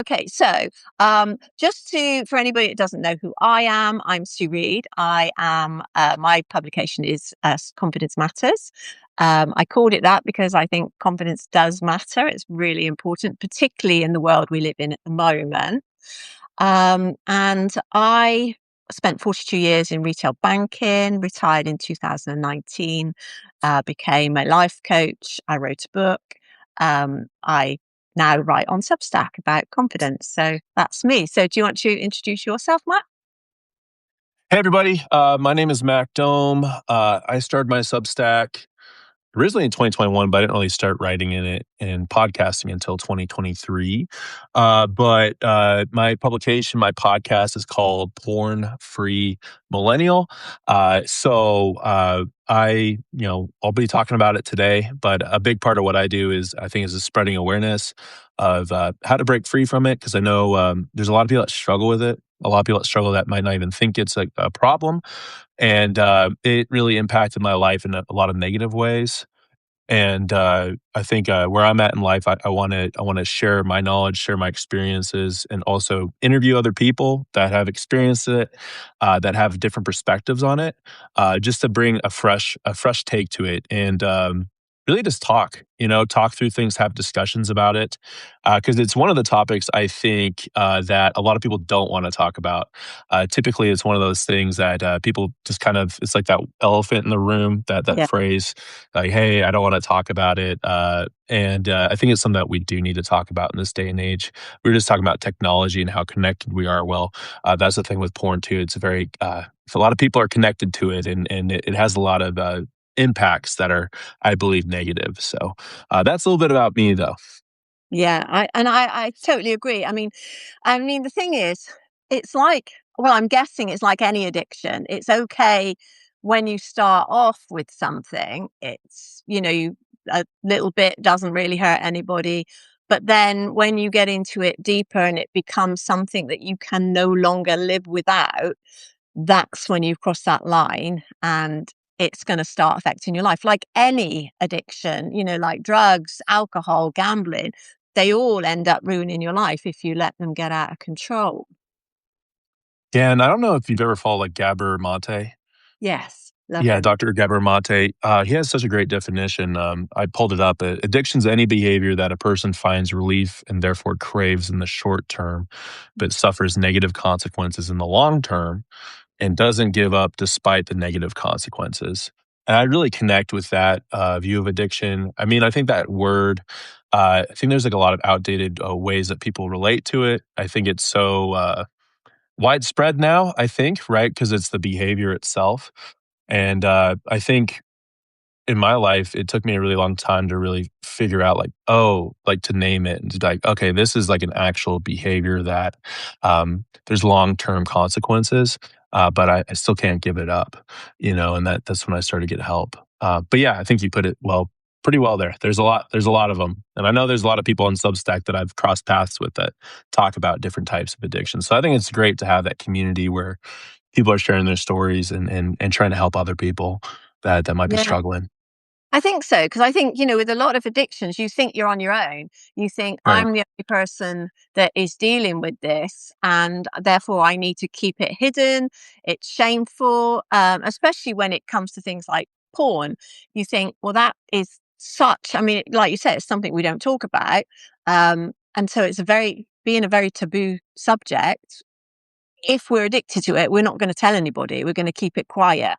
Okay, so for anybody that doesn't know who I am, I'm Sue Reid. My publication is Confidence Matters. I called it that because I think confidence does matter. It's really important, particularly in the world we live in at the moment. And I spent 42 years in retail banking, retired in 2019, became a life coach. I wrote a book. I now write on Substack about confidence. So that's me. So do you want to introduce yourself, Matt? Hey everybody, my name is Mac Dohm. I started my Substack originally in 2021, but I didn't really start writing in it and podcasting until 2023. But my publication, my podcast is called Porn Free Millennial. I'll be talking about it today, but a big part of what I do is spreading awareness of how to break free from it. Cause I know there's a lot of people that struggle with it. A lot of people that struggle that might not even think it's a problem. And it really impacted my life in a lot of negative ways. And I think where I'm at in life, I want to share my knowledge, share my experiences, and also interview other people that have experienced it, that have different perspectives on it, just to bring a fresh take to it, and really just talk. Talk through things, have discussions about it, because it's one of the topics I think that a lot of people don't want to talk about. Typically, it's one of those things that people just kind of, it's like that elephant in the room, that Yeah. phrase, like, hey, I don't want to talk about it. And I think it's something that we do need to talk about in this day and age. We were just talking about technology and how connected we are. Well, that's the thing with porn too. It's a lot of people are connected to it, and it has a lot of impacts that are, I believe, negative. So that's a little bit about me, though. Yeah, I totally agree. I mean, the thing is, it's like, well, I'm guessing it's like any addiction. It's okay when you start off with something. A little bit doesn't really hurt anybody. But then when you get into it deeper and it becomes something that you can no longer live without, that's when you've crossed that line and it's going to start affecting your life. Like any addiction, like drugs, alcohol, gambling, they all end up ruining your life if you let them get out of control. Yeah, and I don't know if you've ever followed like Gabor Mate. Yes, love Yeah, him. Dr. Gabor Mate. He has such a great definition. I pulled it up. Addiction's any behavior that a person finds relief and therefore craves in the short term, but suffers negative consequences in the long term and doesn't give up despite the negative consequences. And I really connect with that view of addiction. I mean, I think that word, I think there's like a lot of outdated ways that people relate to it. I think it's so widespread now, I think, right? Because it's the behavior itself. And I think in my life, it took me a really long time to really figure out, like, oh, like to name it and to be like, okay, this is like an actual behavior that there's long term consequences, but I still can't give it up, and that's when I started to get help. But yeah, I think you put it pretty well there. There's a lot of them, and I know there's a lot of people on Substack that I've crossed paths with that talk about different types of addictions. So I think it's great to have that community where people are sharing their stories and trying to help other people that might be Yeah. struggling. I think so, because I think, with a lot of addictions, you think you're on your own. You think, Right. I'm the only person that is dealing with this, and therefore I need to keep it hidden. It's shameful, especially when it comes to things like porn. You think, well, that is like you said, it's something we don't talk about. And so being a very taboo subject. If we're addicted to it, we're not going to tell anybody. We're going to keep it quiet,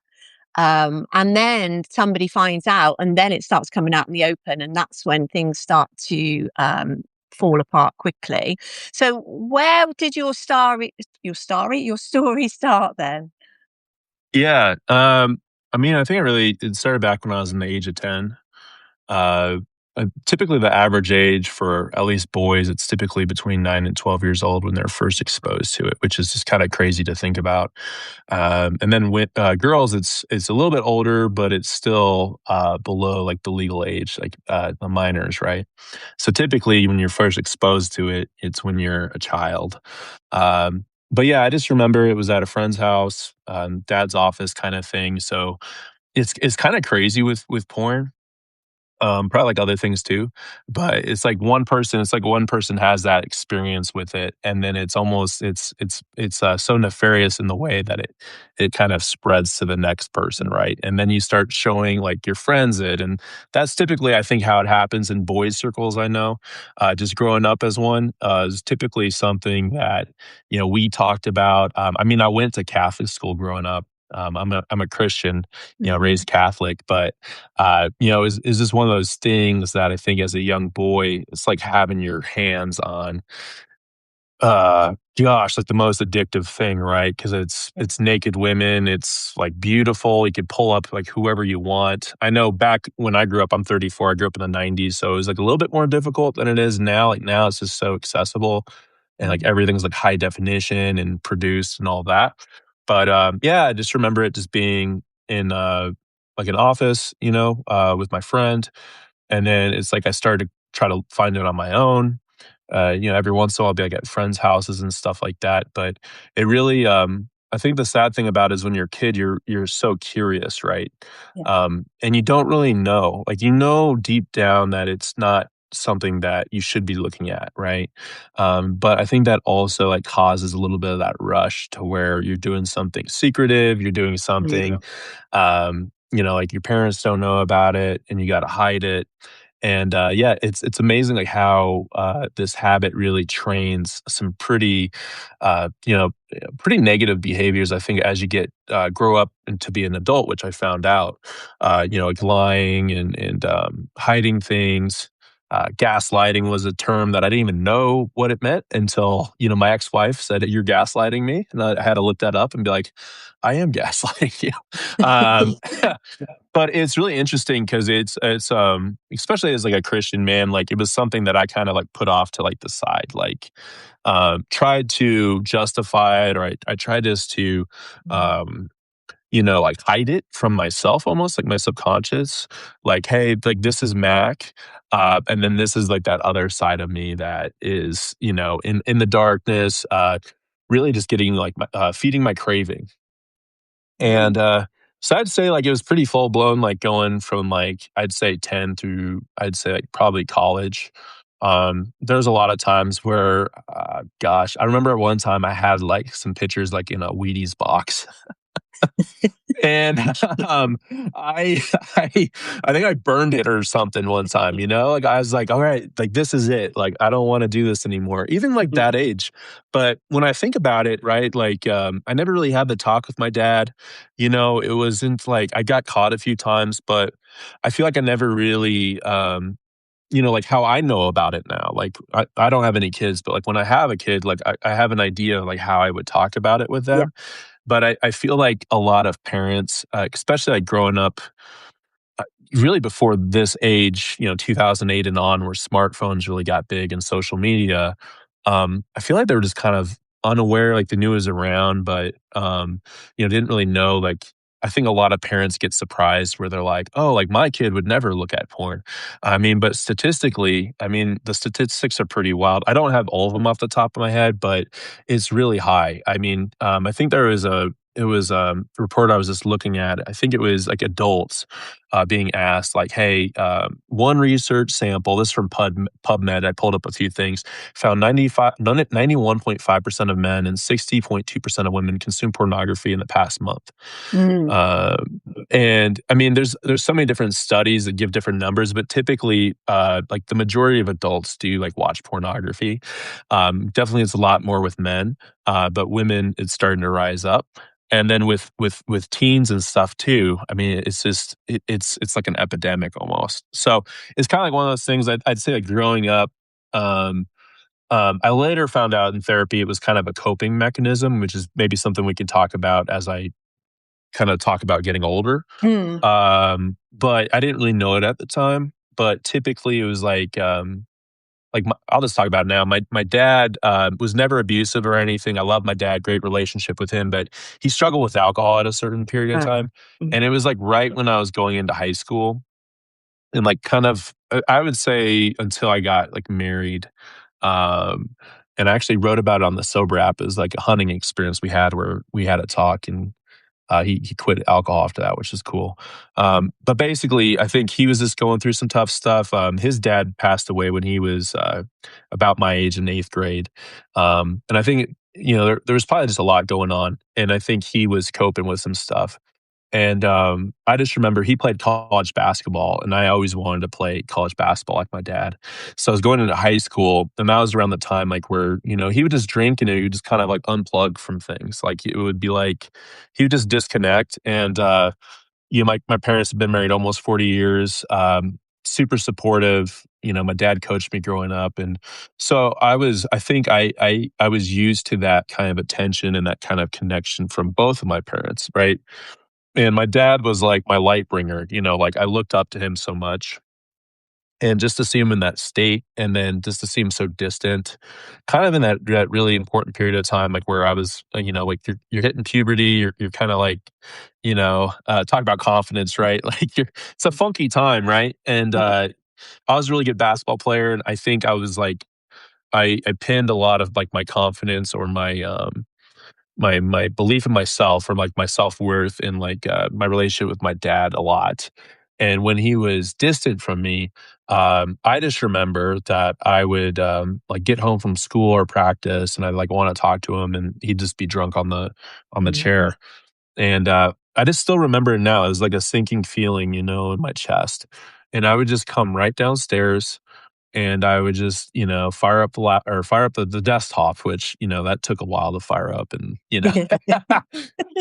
and then somebody finds out, and then it starts coming out in the open, and that's when things start to fall apart quickly. So, where did your story start then? Yeah. I mean, I think it started back when I was in the age of 10. Uh, Typically, the average age for at least boys, it's typically between 9 and 12 years old when they're first exposed to it, which is just kind of crazy to think about. And then with girls, it's a little bit older, but it's still below like the legal age, like the minors, right? So typically, when you're first exposed to it, it's when you're a child. But yeah, I just remember it was at a friend's house, dad's office kind of thing. So it's kind of crazy with porn. Probably like other things too, but it's like one person has that experience with it, and then it's almost so nefarious in the way that it kind of spreads to the next person, right? And then you start showing like your friends it, and that's typically I think how it happens in boys circles. I know, just growing up as one is typically something that we talked about. I mean, I went to Catholic school growing up. I'm a Christian, Mhm. raised Catholic, but is this one of those things that I think as a young boy, it's like having your hands on gosh, like the most addictive thing, right? Because Yeah. it's naked women, it's like beautiful. You could pull up like whoever you want. I know back when I grew up, I'm 34. I grew up in the '90s, so it was like a little bit more difficult than it is now. Like now, it's just so accessible, and like Mm. everything's like high definition and produced and all that. But yeah, I just remember it just being in like an office, with my friend, and then it's like I started to try to find it on my own. Every once in a while, I'll be like at friends' houses and stuff like that. But it really, I think the sad thing about it is when you're a kid, you're so curious, right? Yeah. And you don't really know, like deep down that it's not something that you should be looking at, right? But I think that also like causes a little bit of that rush to where you're doing something secretive, you're doing Mm. something, like your parents don't know about it, and you got to hide it. And yeah, it's amazing like how this habit really trains some pretty negative behaviors. I think as you get grow up and to be an adult, which I found out, like lying and hiding things. Gaslighting was a term that I didn't even know what it meant until my ex-wife said, "You're gaslighting me," and I had to look that up and be like, "I am gaslighting you." But it's really interesting because especially as like a Christian man, like it was something that I kind of like put off to like the side, like tried to justify it, or I tried just to Mm. um like hide it from myself, almost like my subconscious, like, hey, like this is Mac, and then this is like that other side of me that is in the darkness, really just getting like feeding my craving. And, Mm. so I'd say, like, it was pretty full blown, like, going from, like, I'd say 10 through, I'd say, like, probably college. There's a lot of times where, gosh, I remember one time I had, like, some pictures, like, in a Wheaties box. And, um, I I I think I burned it or something one time, Like, I was like, "Alright, like, this is it. Like, I don't wanna do this anymore." Even, like, Mm. that age. But when I think about it, right, like, I never really had the talk with my dad. It wasn't like I got caught a few times, but I feel like I never really, like, how I know about it now. Like, I don't have any kids, but, like, when I have a kid, like, I have an idea of, like, how I would talk about it with Yeah. them. But I feel like a lot of parents, especially, like, growing up, uh, really before this age, 2008 and on, where smartphones really got big and social media, I feel like they were just kind of unaware, like, they knew it was around, but, didn't really know, like I think a lot of parents get surprised where they're like, "Oh, like, my kid would never look at porn." I mean, but statistically, I mean, the statistics are pretty wild. I don't have all of them off the top of my head, but it's really high. I mean, I think it was a report I was just looking at. I think it was, like, adults, being asked, like, "Hey, one research sample," this is from PubMed, I pulled up a few things, found 91.5% of men and 60.2% of women consume pornography in the past month. Mm. And I mean, there's so many different studies that give different numbers, but typically, like the majority of adults do like watch pornography. Definitely, it's a lot more with men, but women, it's starting to rise up. And then with teens and stuff too. I mean, it's just it's like an epidemic almost. So it's kind of like one of those things. I'd say like growing up. Um, I later found out in therapy it was kind of a coping mechanism, which is maybe something we can talk about as I kind of talk about getting older. Mm. But I didn't really know it at the time. But typically, it was like I'll just talk about it now. My dad was never abusive or anything. I love my dad, great relationship with him, but he struggled with alcohol at a certain period of Uh, time, mm. and it was like right when I was going into high school, and like kind of I would say until I got like married. Um, and I actually wrote about it on the sober app as like a hunting experience we had where we had a talk, and He quit alcohol after that, which is cool. But basically, I think he was just going through some tough stuff. His dad passed away when he was about my age in eighth grade, and I think there was probably just a lot going on, and I think he was coping with some stuff. And I just remember he played college basketball, and I always wanted to play college basketball like my dad. So I was going into high school, and that was around the time like where he would just drink and he would just kind of like unplug from things. Like it would be like he would just disconnect. And my parents have been married almost 40 years. Super supportive. My dad coached me growing up, and so I think I was used to that kind of attention and that kind of connection from both of my parents, right? And my dad was like my light bringer, like I looked up to him so much. And just to see him in that state and then just to see him so distant, kind of in that really important period of time, like where I was, like you're hitting puberty, you're kind of like, talk about confidence, right? Like it's a funky time, right? And Yeah. I was a really good basketball player, and I think I was like I pinned a lot of like my confidence or my belief in myself or like my self-worth and like my relationship with my dad a lot. And when he was distant from me, I just remember that I would like get home from school or practice and I'd like want to talk to him and he'd just be drunk on the Mm. chair. And I just still remember it now. It was like a sinking feeling, in my chest. And I would just come right downstairs and I would just, fire up fire up the desktop, which, that took a while to fire up and.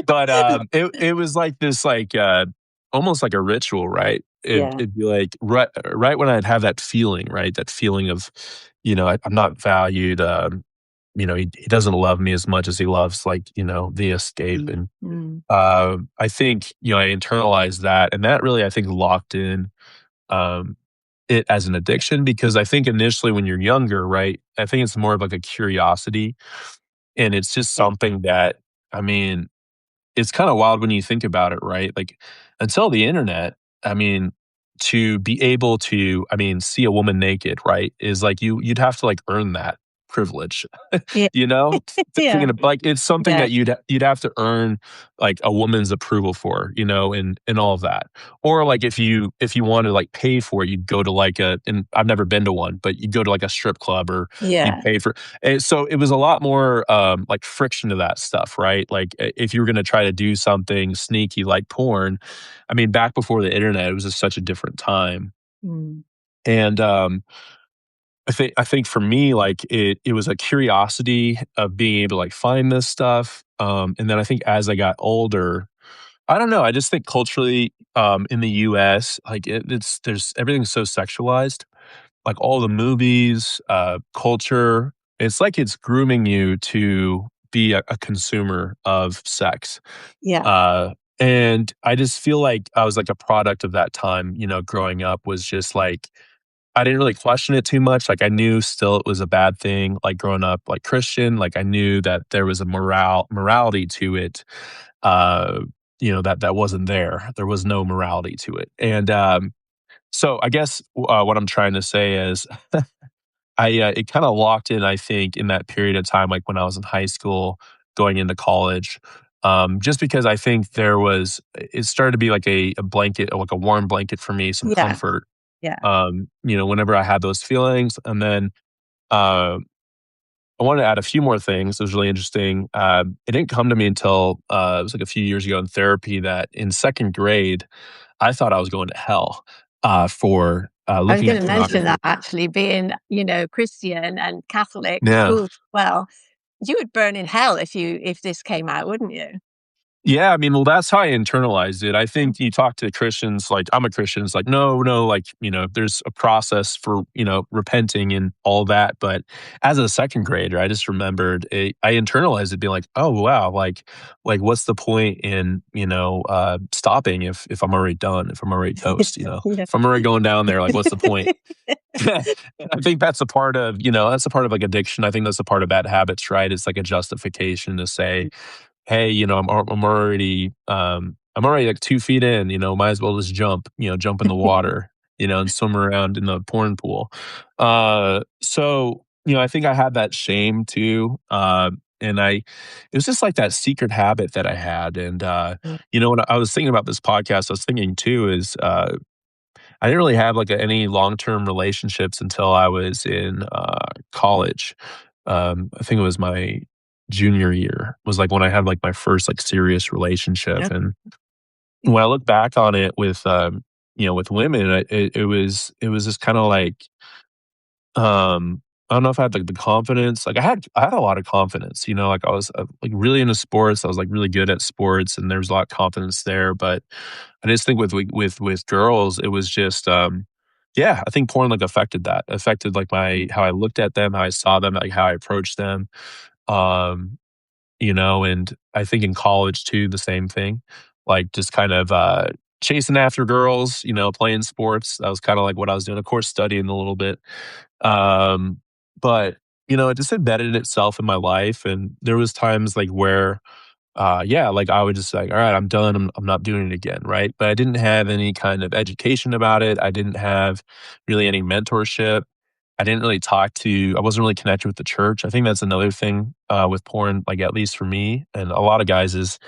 But, it was like this, like, almost like a ritual, right? Yeah. It'd be like right when I'd have that feeling, right? That feeling of, I'm not valued, he doesn't love me as much as he loves, like, the escape, Mm. and, Mm. I think, I internalized that, and that really, I think, locked in, um, it as an addiction because I think initially when you're younger, right, I think it's more of like a curiosity, and it's just Yeah. something that I mean, it's kinda wild when you think about it, right? Like, until the internet, I mean, to be able to, see a woman naked, right, is like you'd have to, like, earn that privilege, Yeah. you know? Thinking Yeah. of like, it's something Yeah. that you'd have to earn, like, a woman's approval for, and all of that. Or, like, if you wanted to, like, pay for it, you'd go to, like, and I've never been to one, but you'd go to, like, a strip club or you'd Yeah. pay for and so it was a lot more, like, friction to that stuff, right? Like, if you were gonna try to do something sneaky like porn, back before the internet, it was just such a different time. Mm. And, I think for me, like, it was a curiosity of being able to, like, find this stuff, and then I think as I got older, I don't know, I just think culturally, in the US, like, there's everything's so sexualized, like, all the movies, culture, it's like it's grooming you to be a consumer of sex, Yeah. uh, and I just feel like I was, like, a product of that time, growing up was just, like, I didn't really question it too much, like, I knew still it was a bad thing, like, growing up, like, Christian, like, I knew that there was a morality to it, uh, that wasn't there. There was no morality to it, and, so I guess, what I'm trying to say is it kinda locked in, I think, in that period of time, like, when I was in high school, going into college, just because I think it started to be like a blanket, like a warm blanket for me, some Yeah. comfort, Yeah. whenever I had those feelings, and then, uh, I wanted to add a few more things. It was really interesting. It didn't come to me until, it was like a few years ago in therapy that in 2nd grade, I thought I was going to hell, for, I was looking at gonna mention pornography. that actually being, Christian and Catholic Yeah. schools as well, you would burn in hell if this came out, wouldn't you? Yeah, well, that's how I internalized it. I think you talk to Christians, like, I'm a Christian, it's like, no, no, like, there's a process for, repenting and all that. But as a 2nd grader, I just remembered I internalized it being like, oh, wow, like what's the point in, stopping if I'm already done, if I'm already toast, Yeah. if I'm already going down there, like, what's the point? And I think that's a part of, that's a part of like addiction. I think that's a part of bad habits, right? It's like a justification to say, hey, I'm already like 2 feet in, might as well just jump in the water, and swim around in the porn pool. So, I think I had that shame too. And it was just like that secret habit that I had. And, Mm. when I was thinking about this podcast, I was thinking too is, I didn't really have like any long term relationships until I was in college. I think it was my junior year was like when I had like my first like serious relationship. Yeah. And when I look back on it with, with women, it was just kind of like, I don't know if I had like the confidence. Like I had a lot of confidence. Like I was like really into sports. I was like really good at sports, and there was a lot of confidence there. But I just think with girls, it was just, yeah, I think porn like affected like my how I looked at them, how I saw them, like how I approached them. Um, and I think in college too, the same thing. Like just kind of chasing after girls, playing sports. That was kind of like what I was doing. Of course, studying a little bit. Um, but it just embedded itself in my life. And there was times like where yeah, like I would just like, all right, I'm done. I'm not doing it again. Right. But I didn't have any kind of education about it. I didn't have really any mentorship. I wasn't really connected with the church. I think that's another thing with porn, like at least for me and a lot of guys is,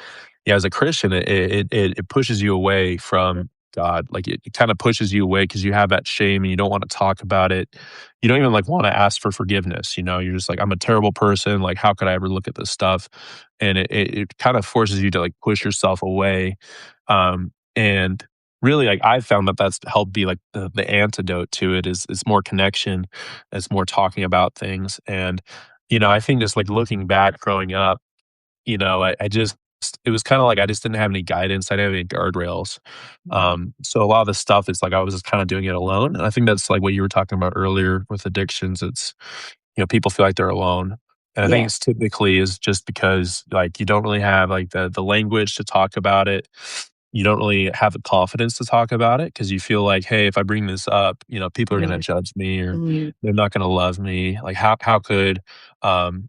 yeah, as a Christian, it pushes you away from God. Like it kind of pushes you away because you have that shame and you don't want to talk about it. You don't even like want to ask for forgiveness. You're just like, I'm a terrible person. Like, how could I ever look at this stuff? And it kind of forces you to like push yourself away. And really, like I found that that's helped be like the antidote to it is more connection, it's more talking about things. And I think just like looking back, growing up. I just it was kinda like I just didn't have any guidance, I didn't have any guardrails. Mm. So a lot of the stuff is like I was just kinda doing it alone, and I think that's like what you were talking about earlier with addictions, it's people feel like they're alone. And I think Yeah. it's typically is just because, like, you don't really have, like, the language to talk about it. You don't really have the confidence to talk about it because you feel like, "Hey, if I bring this up, people are gonna Mm. judge me or Mm. they're not gonna love me." Like, how could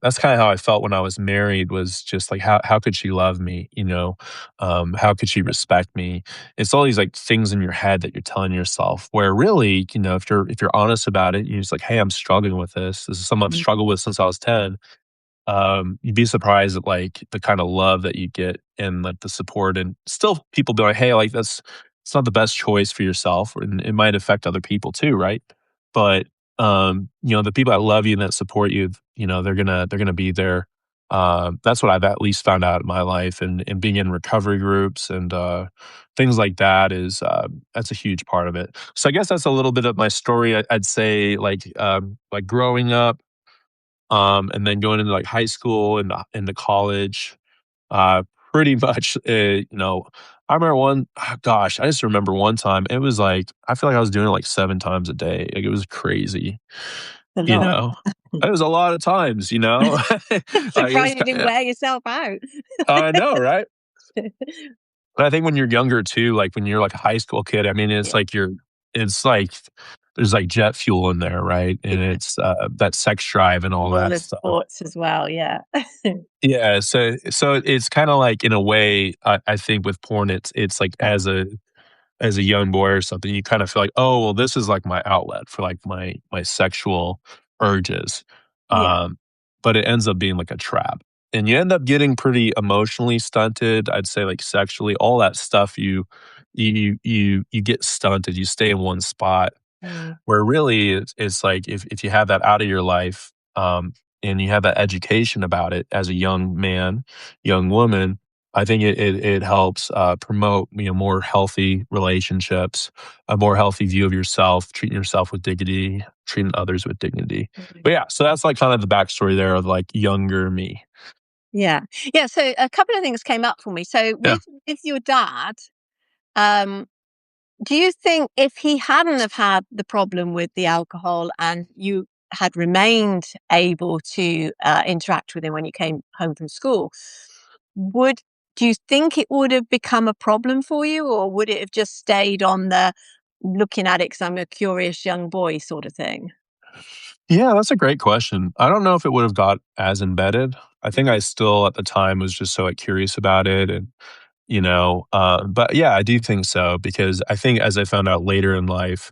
that's kinda how I felt when I was married was just like, how could she love me, you know? How could she respect me? It's all these, like, things in your head that you're telling yourself where really, if you're honest about it, you're just like, "Hey, I'm struggling with this. This is something I've Mm. struggled with since I was 10." You'd be surprised at, like, the kinda love that you get and, like, the support, and still people be like, "Hey, like, that's it's not the best choice for yourself, and it might affect other people too, right?" But, the people that love you and that support you, they're gonna be there. That's what I've at least found out in my life, and being in recovery groups and, things like that is, that's a huge part of it. So I guess that's a little bit of my story. I'd say, like growing up, and then going into like high school and into college, uh, pretty much, I remember gosh, I just remember one time it was like I feel like I was doing it like 7 times a day. Like it was crazy, A you lot. know. It was a lot of times, like it was. Surprised you didn't wear yourself out. I know, right? But I think when you're younger too, like when you're like a high school kid, I mean, Yeah. it's like there's like jet fuel in there, right? And Yeah. it's that sex drive and all Full that of stuff. sports as well, yeah. Yeah, so it's kinda like in a way, I think with porn, it's like as a young boy or something, you kind of feel like, "Oh, well, this is like my outlet for like my sexual urges." Yeah. Um, but it ends up being like a trap. And you end up getting pretty emotionally stunted, I'd say like sexually, all that stuff you get stunted, you stay in one spot. Mm. Where really it's like if you have that out of your life, and you have that education about it as a young man, young woman, I think it helps, promote, more healthy relationships, a more healthy view of yourself, treating yourself with dignity, treating others with dignity. Mm. But yeah, so that's like kind of the backstory there of like younger me. Yeah. Yeah, so a couple of things came up for me. So Yeah. with your dad, um, do you think if he hadn't have had the problem with the alcohol and you had remained able to, interact with him when you came home from school, would do you think it would have become a problem for you, or would it have just stayed on the looking at it because 'cause I'm a curious young boy sort of thing? Yeah, that's a great question. I don't know if it would have got as embedded. I think Mm. I still at the time was just so like curious about it and but yeah, I do think so because I think as I found out later in life,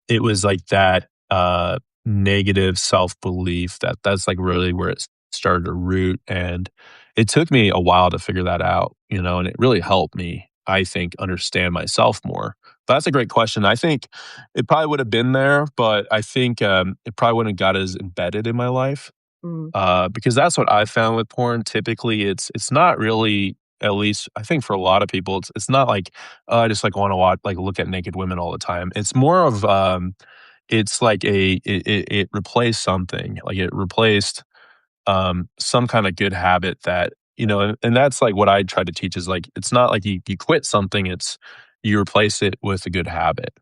it was like that negative self-belief that's like really where it's started to root, and it took me a while to figure that out, and it really helped me, I think, understand myself more. But that's a great question. I think it probably would have been there, but I think, it probably wouldn't have got as embedded in my life, Mm, because that's what I found with porn. Typically, it's not really, at least I think for a lot of people, it's not like, "Oh, I just, like, wanna watch like, look at naked women all the time." It's more of, it's like it replaced something, like, it replaced some kind of good habit that, and that's like what I try to teach is like, it's not like you quit something, it's you replace it with a good habit.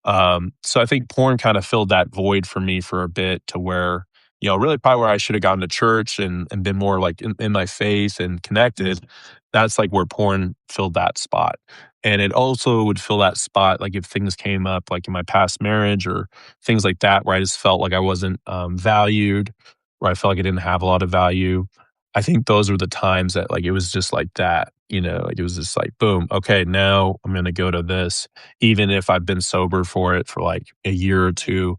So I think porn kind of filled that void for me for a bit to where, really probably where I should have gone to church and been more like in my faith and connected. That's like where porn filled that spot. And it also would fill that spot like if things came up like in my past marriage or things like that where I just felt like I wasn't valued, where I felt like I didn't have a lot of value. I think those were the times that like it was just like that, like it was just like boom, okay, now I'm gonna go to this even if I've been sober for it for like a year or 2,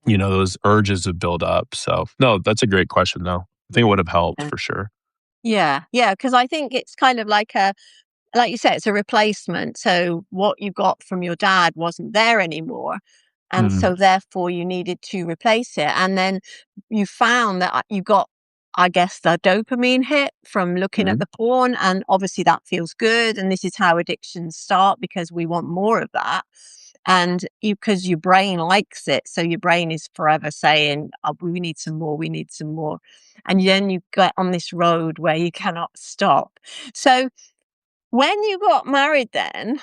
those urges would build up. So, no, that's a great question, though. I think it would have helped yeah. for sure. Yeah, yeah, because I think it's kind of like you said, it's a replacement. So what you got from your dad wasn't there anymore. And Mm, so therefore you needed to replace it. And then you found that you got, I guess, the dopamine hit from looking at mhm. the porn. And obviously that feels good. And this is how addictions start because we want more of that. And because your brain likes it. So your brain is forever saying, oh, we need some more, we need some more. And then you get on this road where you cannot stop. So when you got married then,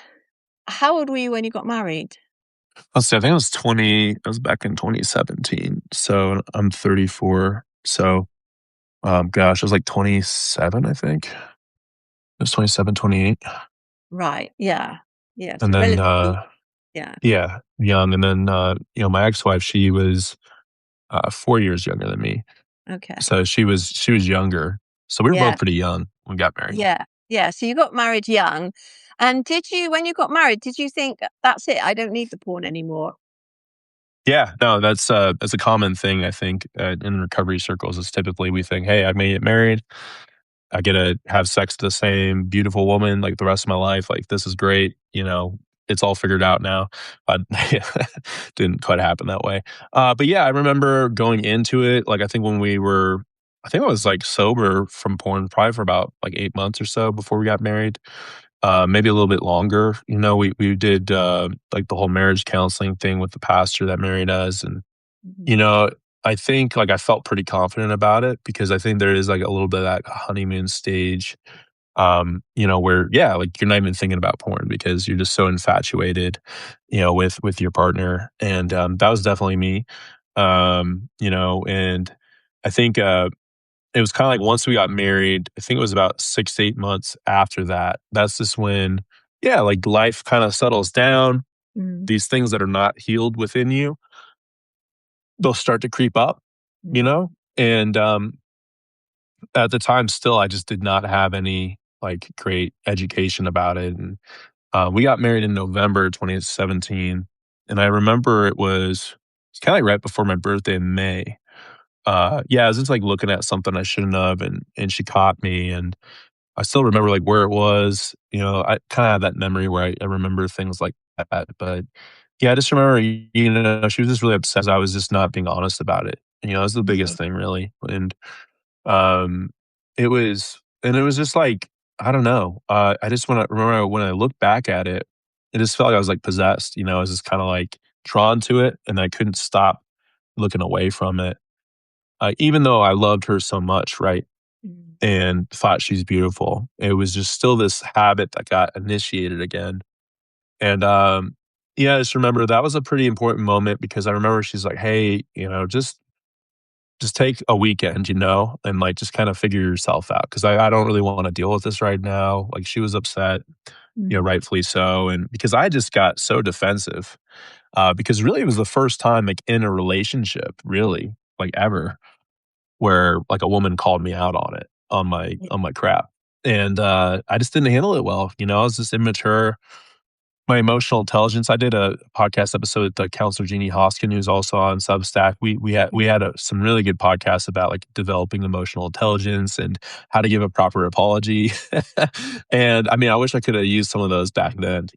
how old were you when you got married? Let's see, I think it was 20, it was back in 2017. So I'm 34. So, gosh, I was like 27, I think. It was 27, 28. Right, yeah. Yeah, And so then, relatively yeah, yeah, young. And then, my ex-wife, she was 4 years younger than me. okay. So she was younger. So we were both Yeah, pretty young when we got married. yeah, yeah, so you got married young, and did you when you got married, did you think, "That's it, I don't need the porn anymore?" Yeah, no, that's a common thing I think, in recovery circles is typically we think, "Hey, I made it married. I get to have sex with the same beautiful woman, like, the rest of my life, like, this is great, it's all figured out now." But didn't quite happen that way. But yeah, I remember going into it, like, I think I was, like, sober from porn probably for about, like, 8 months or so before we got married, maybe a little bit longer. We did, like, the whole marriage counseling thing with the pastor that married us, and Mhm, you know, I think, like, I felt pretty confident about it because I think there is, like, a little bit of that honeymoon stage, where, yeah, like, you're not even thinking about porn because you're just so infatuated, with your partner, and, that was definitely me, and I think, it was kinda like once we got married, I think it was about 6 to 8 months after that, that's just when, yeah, like, life kinda settles down, mm, these things that are not healed within you, they'll start to creep up, you mm, know? And, at the time, still, I just did not have any, like, great education about it, and, we got married in November 2017, and I remember it's kinda, like, right before my birthday in May. Yeah, I was just, like, looking at something I shouldn't have, and she caught me, and I still remember, like, where it was, I kinda have that memory where I remember things like that, but, yeah, I just remember, she was just really upset 'cause I was just not being honest about it, that was the biggest mhm, thing, really, and, um, it was just like, I don't know, I just when I look back at it, it just felt like I was, like, possessed, I was just kinda, like, drawn to it, and I couldn't stop looking away from it, even though I loved her so much, right? mm, And thought she's beautiful. It was just still this habit that got initiated again. And, yeah, I just remember that was a pretty important moment because I remember she's like, "Hey, just take a weekend, and, like, just kinda figure yourself out because I don't really wanna deal with this right now." Like, she was upset, mm, rightfully so, and because I just got so defensive, because really it was the first time, like, in a relationship, really, like, ever, where, like, a woman called me out on it, yeah, on my crap, and, I just didn't handle it well, I was just immature, my emotional intelligence. I did a podcast episode with the counselor Jeannie Hoskin, who's also on Substack. We had some really good podcasts about like developing emotional intelligence and how to give a proper apology. And I mean, I wish I could have used some of those back then,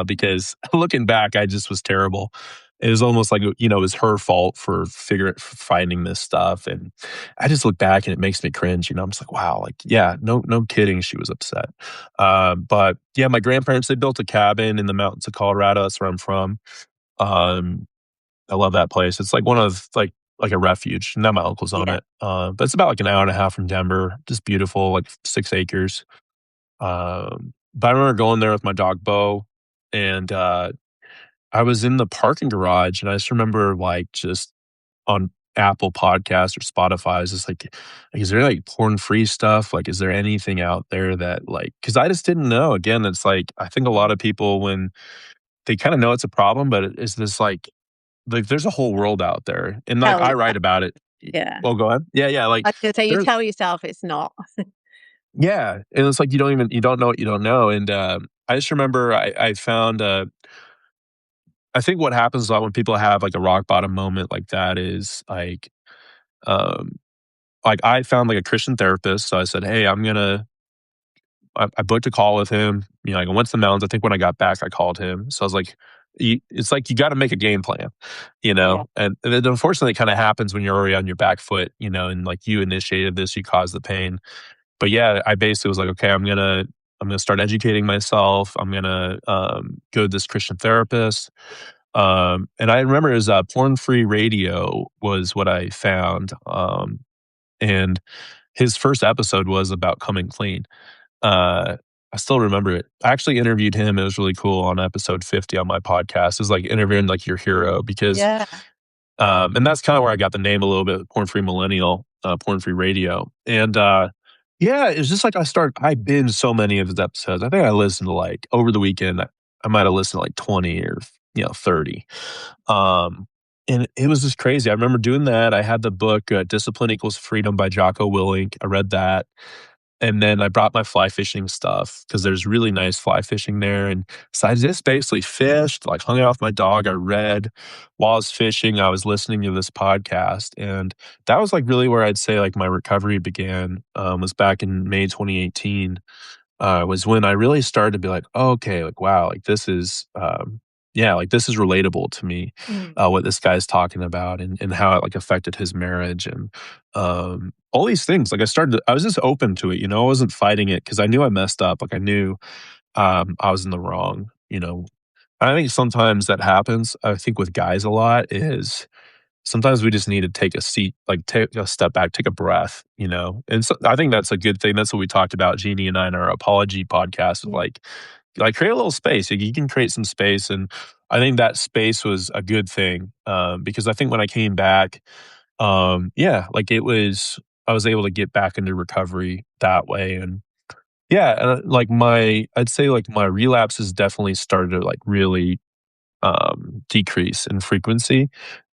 because looking back, I just was terrible. It was almost like it was her fault for finding this stuff, and I just look back and it makes me cringe. I'm just like, wow, like yeah, no kidding, she was upset. But yeah, my grandparents, they built a cabin in the mountains of Colorado. That's where I'm from. Um, I love that place. It's like one of like a refuge. Now my uncle's on Yeah. it. But it's about like an hour and a half from Denver. Just beautiful, like 6 acres. But I remember going there with my dog Bo, and I was in the parking garage, and I just remember like just on Apple Podcasts or Spotify, I was just like, is there like porn free stuff? Like, is there anything out there that like, cause I just didn't know. Again, it's like, I think a lot of people, when they kind of know it's a problem, but it's this like there's a whole world out there. And like Tell I yourself. write about it. Yeah. Well, go ahead. Yeah. Yeah. Like I was gonna say you there's, tell yourself it's not. yeah. And it's like, you don't know what you don't know. And I just remember I found, I think what happens a lot when people have like a rock bottom moment like that is um, like I found like a Christian therapist. So I said, hey, I booked a call with him. Like I went to the mountains. I think when I got back, I called him. So I was like, it's like you got to make a game plan, Yeah. and it unfortunately kind of happens when you're already on your back foot, and like you initiated this, you caused the pain. But yeah, I basically was like, okay, I'm gonna start educating myself. I'm gonna go to this Christian therapist. And I remember it was Porn Free Radio was what I found. And his first episode was about coming clean. I still remember it. I actually interviewed him. It was really cool on episode 50 on my podcast. It was like interviewing like your hero because, Yeah. and that's kind of where I got the name a little bit, Porn Free Millennial, Porn Free Radio. And, yeah, it's just like I binged so many of his episodes. I think I listened to like over the weekend, I might have listened to like 20 or, 30. Um, and it was just crazy. I remember doing that. I had the book, Discipline Equals Freedom by Jocko Willink. I read that. And then I brought my fly fishing stuff because there's really nice fly fishing there. And so I just basically fished, like hung out with my dog. I read while I was fishing. I was listening to this podcast. And that was like really where I'd say like my recovery began, was back in May 2018, was when I really started to be like, oh, okay, like, wow, like this is, yeah, like this is relatable to me, Mm. what this guy's talking about and how it like affected his marriage and, all these things. Like I was just open to it, I wasn't fighting it because I knew I messed up. Like I knew, I was in the wrong. I think sometimes that happens. I think with guys a lot is sometimes we just need to take a seat, like take a step back, take a breath. And so I think that's a good thing. That's what we talked about, Jeannie and I, in our apology podcast. Of Yeah. like create a little space. Like, you can create some space, and I think that space was a good thing because I think when I came back, yeah, like I was able to get back into recovery that way, and yeah, like I'd say like my relapses definitely started to like really decrease in frequency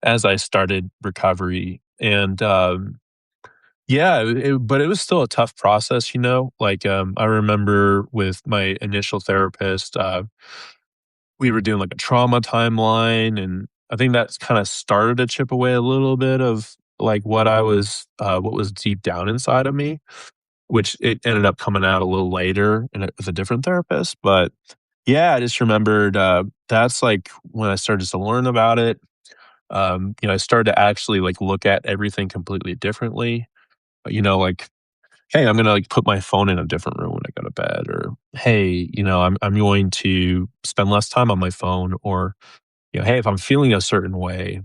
as I started recovery. And yeah, but it was still a tough process. Like I remember with my initial therapist, we were doing like a trauma timeline, and I think that's kind of started to chip away a little bit of like what was deep down inside of me, which it ended up coming out a little later with a different therapist. But yeah, I just remembered that's like when I started to learn about it. I started to actually like look at everything completely differently. Like, hey, I'm gonna like put my phone in a different room when I go to bed, or hey, I'm going to spend less time on my phone, or hey, if I'm feeling a certain way,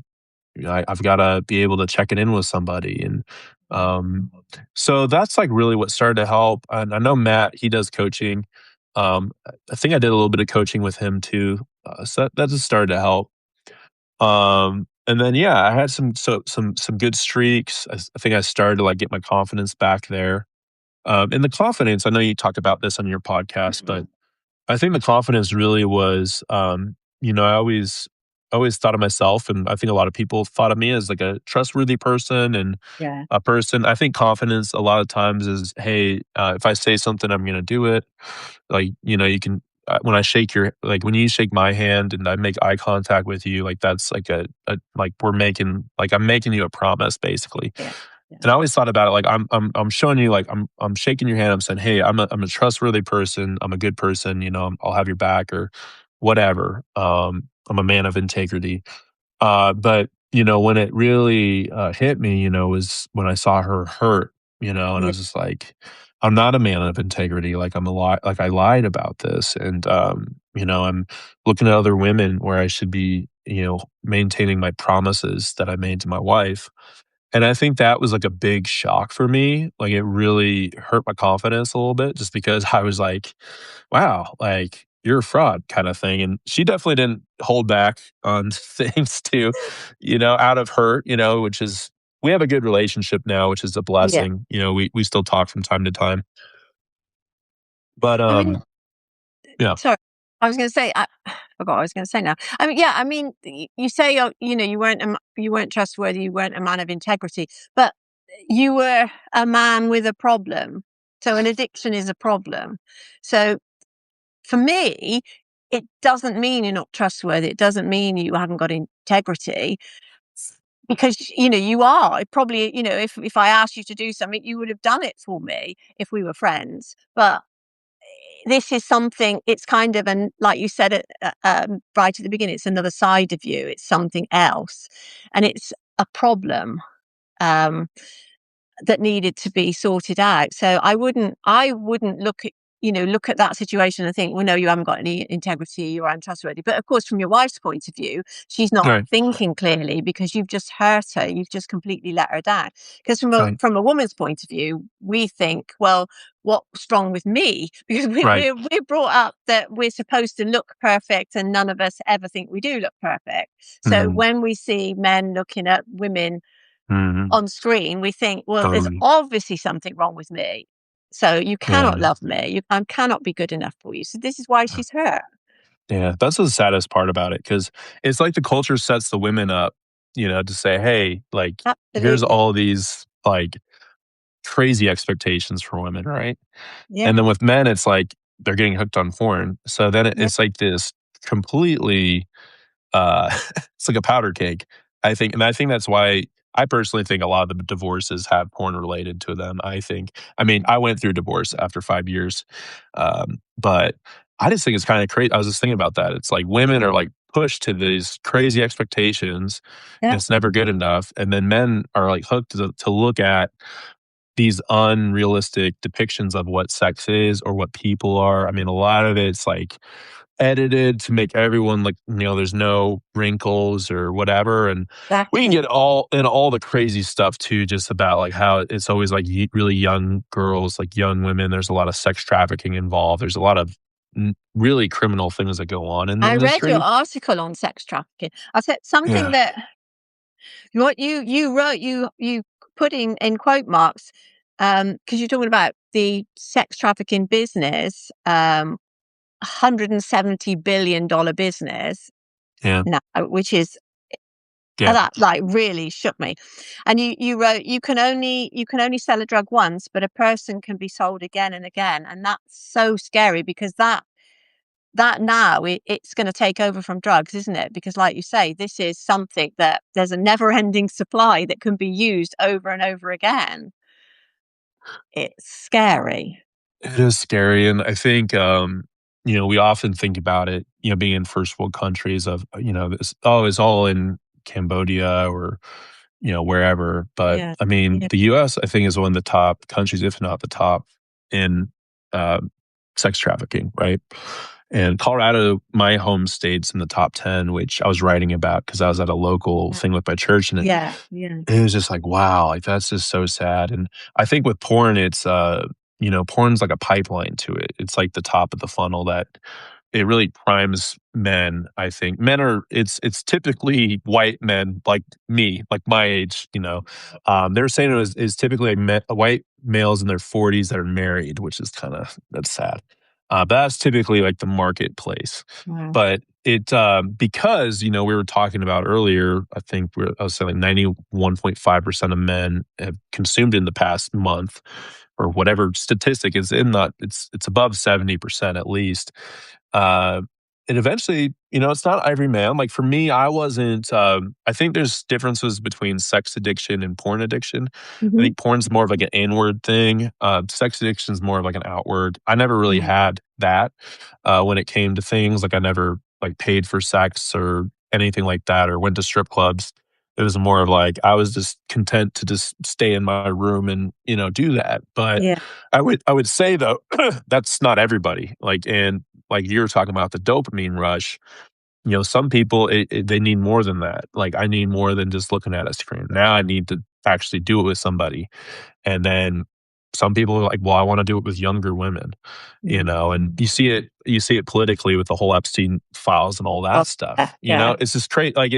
I've got to be able to check it in with somebody. And so that's like really what started to help. And I know Matt, he does coaching. I think I did a little bit of coaching with him too. So that just started to help. And then yeah, I had some good streaks. I think I started to like get my confidence back there. And the confidence, I know you talked about this on your podcast, but I think the confidence really was, I always thought of myself, and I think a lot of people thought of me as like a trustworthy person and Yeah. a person. I think confidence a lot of times is, hey, if I say something, I'm going to do it. Like, you can. when I shake your like, when you shake my hand and I make eye contact with you, like, that's like like, we're making like, I'm making you a promise, basically. Yeah. Yeah. And I always thought about it like I'm showing you like I'm shaking your hand. I'm saying, "Hey, I'm a trustworthy person. I'm a good person. You know, I'll have your back or whatever. I'm a man of integrity." But you know, when it really hit me, you know, was when I saw her hurt. You know, and I Yeah. was just like, "I'm not a man of integrity. Like I'm a lie. Like I lied about this, and you know, I'm looking at other women where I should be, you know, maintaining my promises that I made to my wife." And I think that was, like, a big shock for me, like, it really hurt my confidence a little bit just because I was like, "Wow, like, you're a fraud," kinda thing, and she definitely didn't hold back on things too, you know, out of hurt, you know, which is we have a good relationship now, which is a Yeah. blessing, you know, we still talk from time to time, but, I mean, yeah. sorry, I was gonna say, I forgot what I was gonna say now. I mean, yeah, I mean, you say, you know, you weren't trustworthy, you weren't a man of integrity, but you were a man with a problem. So an addiction is a problem. So for me, it doesn't mean you're not trustworthy. It doesn't mean you haven't got integrity because, you know, you are. It probably, you know, if I asked you to do something, you would have done it for me if we were friends. But this is something, it's kind of an, like you said it, right at the beginning, it's another side of you, it's something else, and it's a problem. Um, that needed to be sorted out. So I wouldn't look at, you know, look at that situation and think, well, no, you haven't got any integrity, you're untrustworthy. But of course, from your wife's point of view, she's not Right, thinking clearly because you've just hurt her. You've just completely let her down. Because right, from a woman's point of view, we think, well, what's wrong with me? Because right. we're brought up that we're supposed to look perfect, and none of us ever think we do look perfect. So Mhm, when we see men looking at women mhm, on screen, we think, well, there's totally. obviously something wrong with me. So you Yeah. cannot love me. I cannot be good enough for you. So this is why she's hurt. Yeah, that's the saddest part about it because it's like the culture sets the women up, you know, to say, "Hey, like, here's Absolutely. all these, like, crazy expectations for women," right? And Yeah. then with men, it's like they're getting hooked on porn. So then Yeah. it's like this completely it's like a powder cake, I think, and I think that's why I personally think a lot of the divorces have porn related to them, I think. I mean, I went through divorce after 5 years, but I just think it's kinda crazy. I was just thinking about that. It's like women are, like, pushed to these crazy expectations, and Yeah. it's never good enough, and then men are, like, hooked to look at these unrealistic depictions of what sex is or what people are. I mean, a lot of it's, like, edited to make everyone like, you know, there's no wrinkles or whatever, and we can Exactly. get all the crazy stuff too, just about, like, how it's always, like, really young girls, like, young women, there's a lot of sex trafficking involved, there's a lot of really criminal things that go on in the I read your industry. article on sex trafficking. I said something Yeah, that what you wrote, you put in quote marks, because you're talking about the sex trafficking business, $170 billion business yeah, now, which is yeah. that like really shook me. And you wrote, you can only sell a drug once, but a person can be sold again and again. And that's so scary because that now it's going to take over from drugs, isn't it? Because like you say, this is something that there's a never ending supply that can be used over and over again. It's scary. It is scary, and I think, you know, we often think about it, you know, being in first world countries of, you know, this, "Oh, it's all in Cambodia," or, you know, wherever, but, Yeah. I mean, Yeah. the US, I think, is one of the top countries, if not the top, in, uh, sex trafficking, right? And Colorado, my home state's in the top 10, which I was writing about because I was at a local Yeah. thing with my church, and Yeah. Yeah. it was just like, wow, like, that's just so sad, and I think with porn, it's, you know, porn's like a pipeline to it. It's like the top of the funnel that it really primes men, I think. Men are it's typically white men like me, like my age, you know. They're saying it is typically white males in their 40s that are married, which is kinda that's sad. But that's typically like the marketplace. Wow. But it, because, you know, we were talking about earlier, I think I was saying like 91.5% of men have consumed in the past month or whatever statistic is in that it's above 70% at least. Uh, and eventually, it's not every man. Like for me, I wasn't. I think there's differences between sex addiction and porn addiction. I Mhm. think porn's more of like an inward thing. Sex addiction is more of like an outward. I never really Right. had that when it came to things. Like I never like paid for sex or anything like that, or went to strip clubs. It was more of like I was just content to just stay in my room and do that. But Yeah. I would say though that's not everybody. And like you were talking about the dopamine rush, some people they need more than that. Like I need more than just looking at a screen. Now I need to actually do it with somebody. And then some people are like, well, I want to do it with younger women, Mm. and you see it politically with the whole Epstein files and all Oh, that stuff. yeah, yeah. It's just like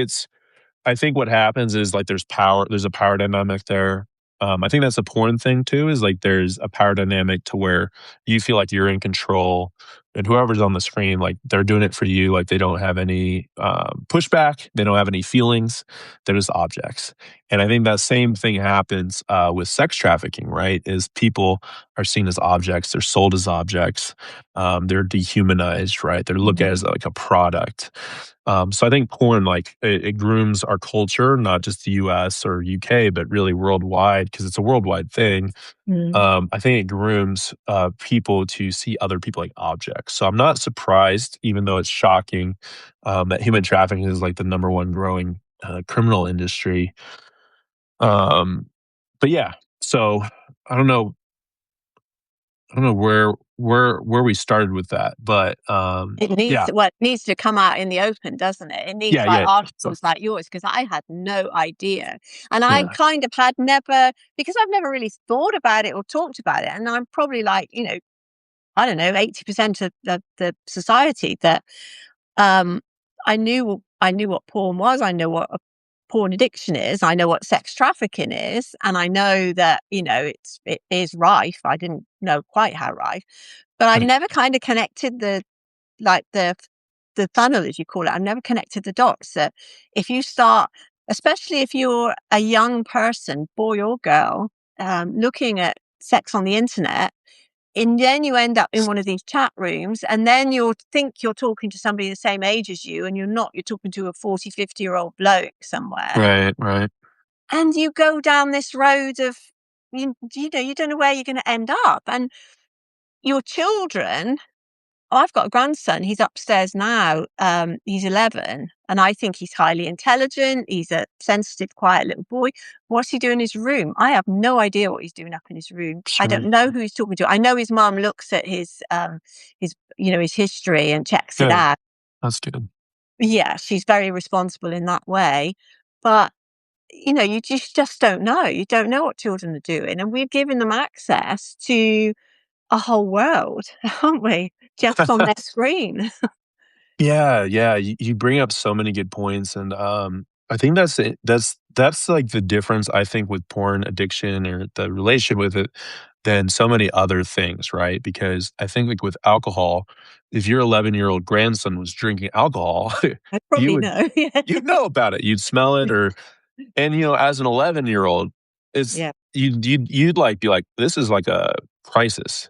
I think what happens is like there's a power dynamic there. I think that's a porn thing too, is like there's a power dynamic to where you feel like you're in control and whoever's on the screen, like they're doing it for you. Like they don't have any pushback. They don't have any feelings. They're just objects. And I think that same thing happens with sex trafficking, right? Is people are seen as objects. They're sold as objects. They're dehumanized, right? They're looked at Mhm. as like a product. So I think porn, like it grooms our culture, not just the U.S. or UK, but really worldwide because it's a worldwide thing. Mm. I think it grooms people to see other people like objects. So I'm not surprised, even though it's shocking, that human trafficking is like the number one growing criminal industry. Um, but yeah, so I don't know, I don't know where we started with that, but It needs yeah, to, well, it needs to come out in the open, doesn't it? It needs yeah, like yeah, so, articles like yours because I had no idea. And I yeah, kind of had never, because I've never really thought about it or talked about it. And I'm probably like, I don't know, 80% of the society that um I knew what porn was. I know what a porn addiction is. I know what sex trafficking is. And I know that, it is rife. I didn't know quite how rife, but I've right, never kind of connected like the funnel, as you call it. I've never connected the dots that if you start, especially if you're a young person, boy or girl, looking at sex on the internet, and then you end up in one of these chat rooms, and then you'll think you're talking to somebody the same age as you, and you're not. You're talking to a 40, 50-year-old bloke somewhere. right, right. And you go down this road of, you don't know where you're going to end up. And your children, I've got a grandson. He's upstairs now. He's 11, and I think he's highly intelligent. He's a sensitive, quiet little boy. What's he doing in his room? I have no idea what he's doing up in his room. I don't Sure. know who he's talking to. I know his mum looks at his history and checks it Good. out. That's good. Yeah, she's very responsible in that way. But you just don't know. You don't know what children are doing, and we're giving them access to a whole world, aren't we? Just on their screen. Yeah, yeah, you bring up so many good points, and, I think that's it that's, like, the difference, I think, with porn addiction or the relation with it than so many other things, right? Because I think, like, with alcohol, if your 11-year-old grandson was drinking alcohol, I you probably would know. Yeah. you'd know about it, you'd smell it or and, as an 11-year-old, it's Yeah. you'd, like, be like, "This is like a crisis."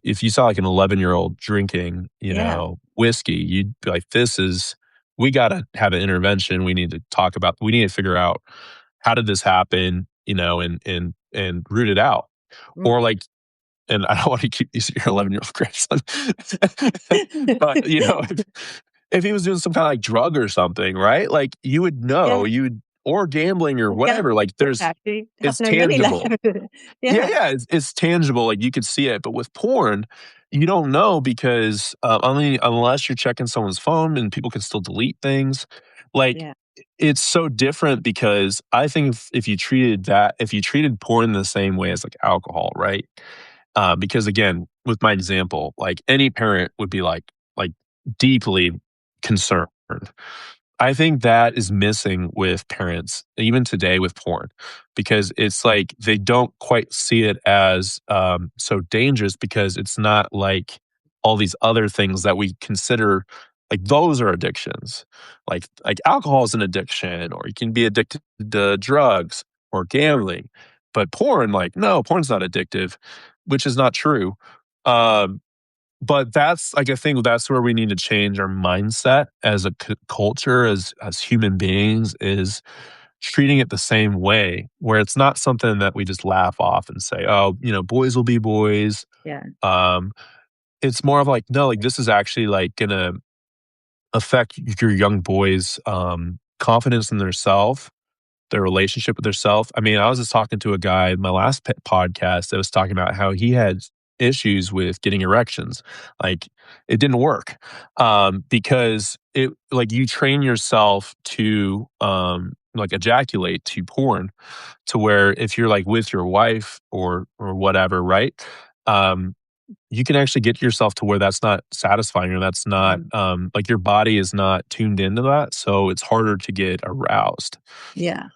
If you saw like an 11-year-old drinking, Yeah. whiskey, you'd be like, we gotta have an intervention. We need to figure out how did this happen, and root it out. Mm. Or like, and I don't want to keep using your 11-year-old grandson, but if he was doing some kind of like drug or something, right? Like you would know, Yeah. or gambling or Or gamble, whatever. Like actually. Have it's no money left. tangible. Yeah, Yeah. yeah, it's tangible, like, you could see it, but with porn, you don't know because, only unless you're checking someone's phone and people can still delete things, like, Yeah. it's so different because I think if you treated porn the same way as, like, alcohol, right? Because again, with my example, like, any parent would be, like, deeply concerned. I think that is missing with parents, even today with porn, because it's like they don't quite see it as so dangerous because it's not like all these other things that we consider like those are addictions. Like alcohol is an addiction, or you can be addicted to drugs or gambling. But porn, like, no, porn's not addictive, which is not true. Um, but that's like I think that's where we need to change our mindset as a culture, as human beings, is treating it the same way, where it's not something that we just laugh off and say, "Oh, boys will be boys." Yeah. Um, it's more of like, no, like this is actually like gonna affect your young boys' confidence in their self, their relationship with herself. I mean, I was just talking to a guy in my last podcast that was talking about how he had issues with getting erections. Like it didn't work because it like you train yourself to like ejaculate to porn to where if you're like with your wife or whatever, right? Um, you can actually get yourself to where that's not satisfying or that's not Mm. like your body is not tuned into that, so it's harder to get aroused. Yeah.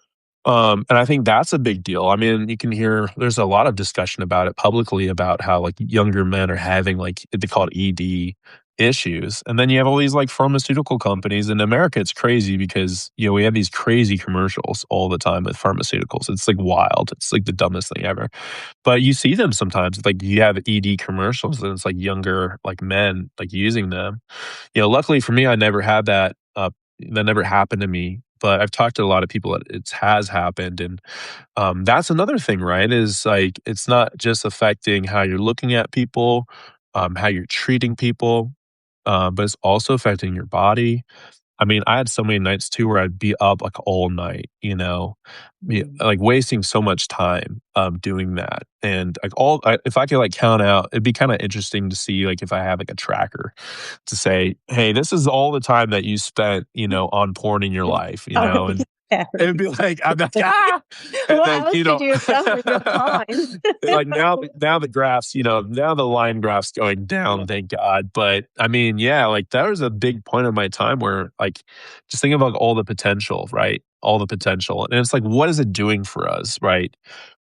And I think that's a big deal. I mean, you can hear there's a lot of discussion about it publicly about how like younger men are having like they call it ED issues. And then you have all these like pharmaceutical companies in America. It's crazy because, we have these crazy commercials all the time with pharmaceuticals. It's like wild. It's like the dumbest thing ever. But you see them sometimes. Like you have ED commercials and it's like younger like men like using them. Luckily for me, I never had that. That never happened to me. But I've talked to a lot of people that it has happened, and that's another thing, right? Is like it's not just affecting how you're looking at people, how you're treating people, but it's also affecting your body. I mean, I had so many nights too where I'd be up like all night, Mm. like wasting so much time doing that. And like if I could like count out, it'd be kind of interesting to see like if I have like a tracker to say, hey, this is all the time that you spent, on porn in your life, Oh, it'd be and it'd scary. be like, I'm like, ah, and What then else did you have done with your time? like now the graphs, now the line graph's going Yeah. down, thank God. But I mean, yeah, like that was a big point of my time where like just think about all the potential, right? All the potential. And it's like, what is it doing for us, right?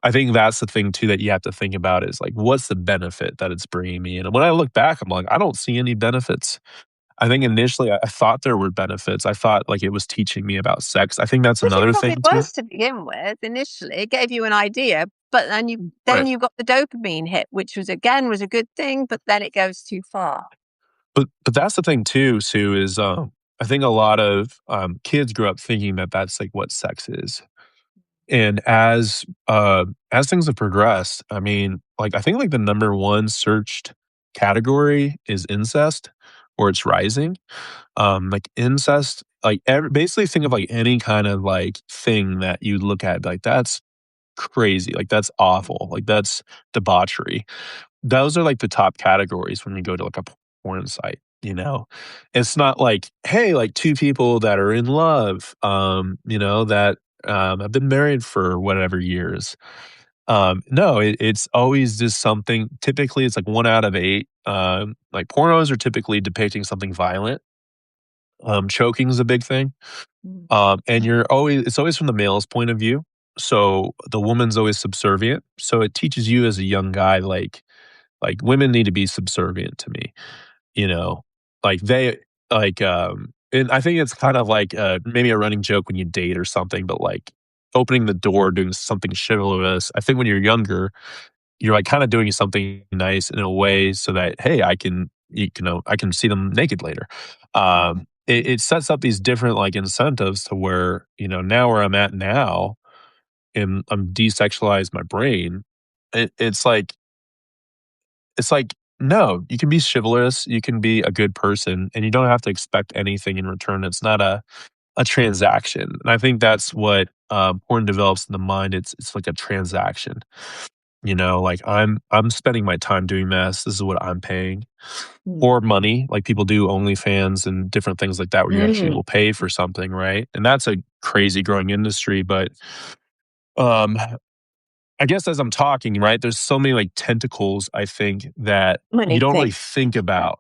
I think that's the thing too that you have to think about is like, what's the benefit that it's bringing me? And when I look back, I'm like, I don't see any benefits. I think initially I thought there were benefits. I thought like it was teaching me about sex. I think that's Which it another probably thing too. was to begin with, initially. It gave you an idea, but then Right. you got the dopamine hit, which was a good thing, but then it goes too far. But that's the thing too, Sue, is I think a lot of kids grow up thinking that that's like what sex is. And as things have progressed, I mean, like I think like the number one searched category is incest or it's rising. Like incest, like basically think of like any kind of like thing that you look at like that's crazy, like that's awful, like that's debauchery. Those are like the top categories when you go to like a porn site, you know? It's not like, hey, like two people that are in love, that have been married for whatever years. No, it's always just something. Typically, it's like one out of eight. Like pornos are typically depicting something violent. Choking is a big thing. Mm. And it's always from the male's point of view. So the woman's always subservient. So it teaches you as a young guy, like women need to be subservient to me, you know, like they and I think it's kind of like maybe a running joke when you date or something, but like opening the door, doing something chivalrous. I think when you're younger, you're like kind of doing something nice in a way so that hey, I can see them naked later. It sets up these different like incentives to where now where I'm at now, and I'm desexualized my brain. It's like no, you can be chivalrous, you can be a good person, and you don't have to expect anything in return. It's not a transaction, and I think that's what porn develops in the mind. It's like a transaction. Like I'm spending my time doing this. This is what I'm paying, Mm. or money, like people do OnlyFans and different things like that, where you actually Mm. will pay for something, right? And that's a crazy growing industry, but um, I guess as I'm talking, right, there's so many like tentacles, I think, that you Many don't really things. think Yeah. about,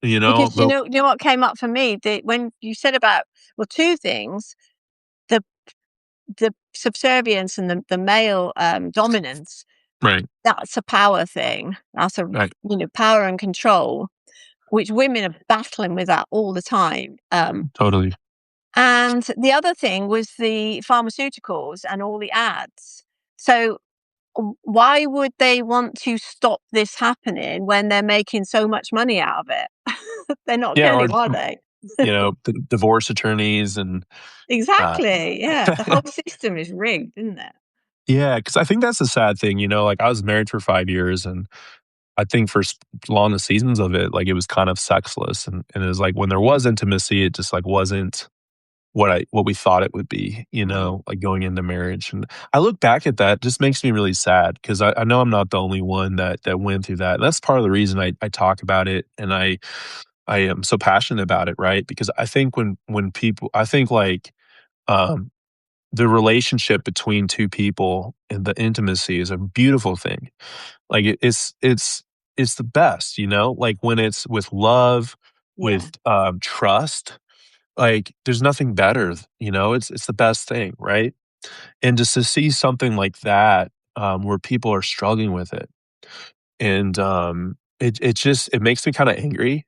Because but you know what came up for me? When you said about, well, two things, the subservience and the male dominance, right, that's a power thing. That's a, right, power and control, which women are battling with that all the time. totally. And the other thing was the pharmaceuticals and all the ads. So why would they want to stop this happening when they're making so much money out of it? They're not Yeah, going or to, are they? divorce attorneys and uh, Exactly. Yeah, the whole system is rigged, isn't it? yeah, because I think that's the sad thing. Like I was married for 5 years, and I think for long seasons of it, like it was kind of sexless, and it was like when there was intimacy, it just like wasn't what we thought it would be, Mm. like going into marriage. And I look back at that, it just makes me really sad because I know I'm not the only one that went through that. That's part of the reason I talk about it, and I am so passionate about it, right? Because I think when people, I think like um, the relationship between two people and the intimacy is a beautiful thing. Like it's the best, like when it's with love, Yeah. with trust, like there's nothing better, it's the best thing, right? And just to see something like that, where people are struggling with it, and it makes me kind of angry.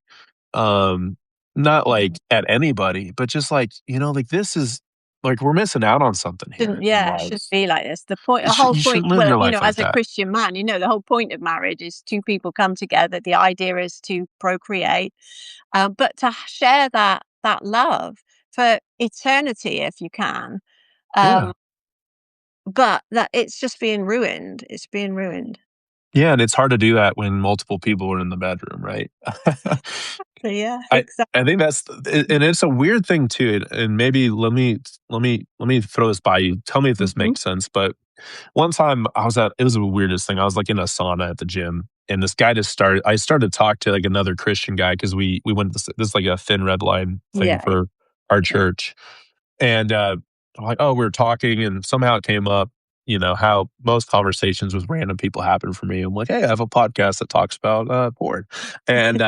Um, Not Mm. like at anybody, but just like, like this is like we're missing out on something Shouldn't, here in yeah, it shouldn't lives. be like this. The whole You point, shouldn't live well, your life like as a that. Christian man, the whole point of marriage is two people come together. The idea is to procreate, but to share that love for eternity if you can. Yeah. Um, but that it's just being ruined. It's being ruined. Yeah, and it's hard to do that when multiple people are in the bedroom, right? So yeah, I exactly. I think and it's a weird thing too, and maybe let me throw this by you. Tell me if this Hmm. makes sense. But one time it was the weirdest thing. I was like in a sauna at the gym, and this guy I started to talk to like another Christian guy because we went to this is like a thin red line thing Yeah, for our yeah. church. And I'm like, oh, we were talking, and somehow it came up, how most conversations with random people happen for me. I'm like, hey, I have a podcast that talks about porn. And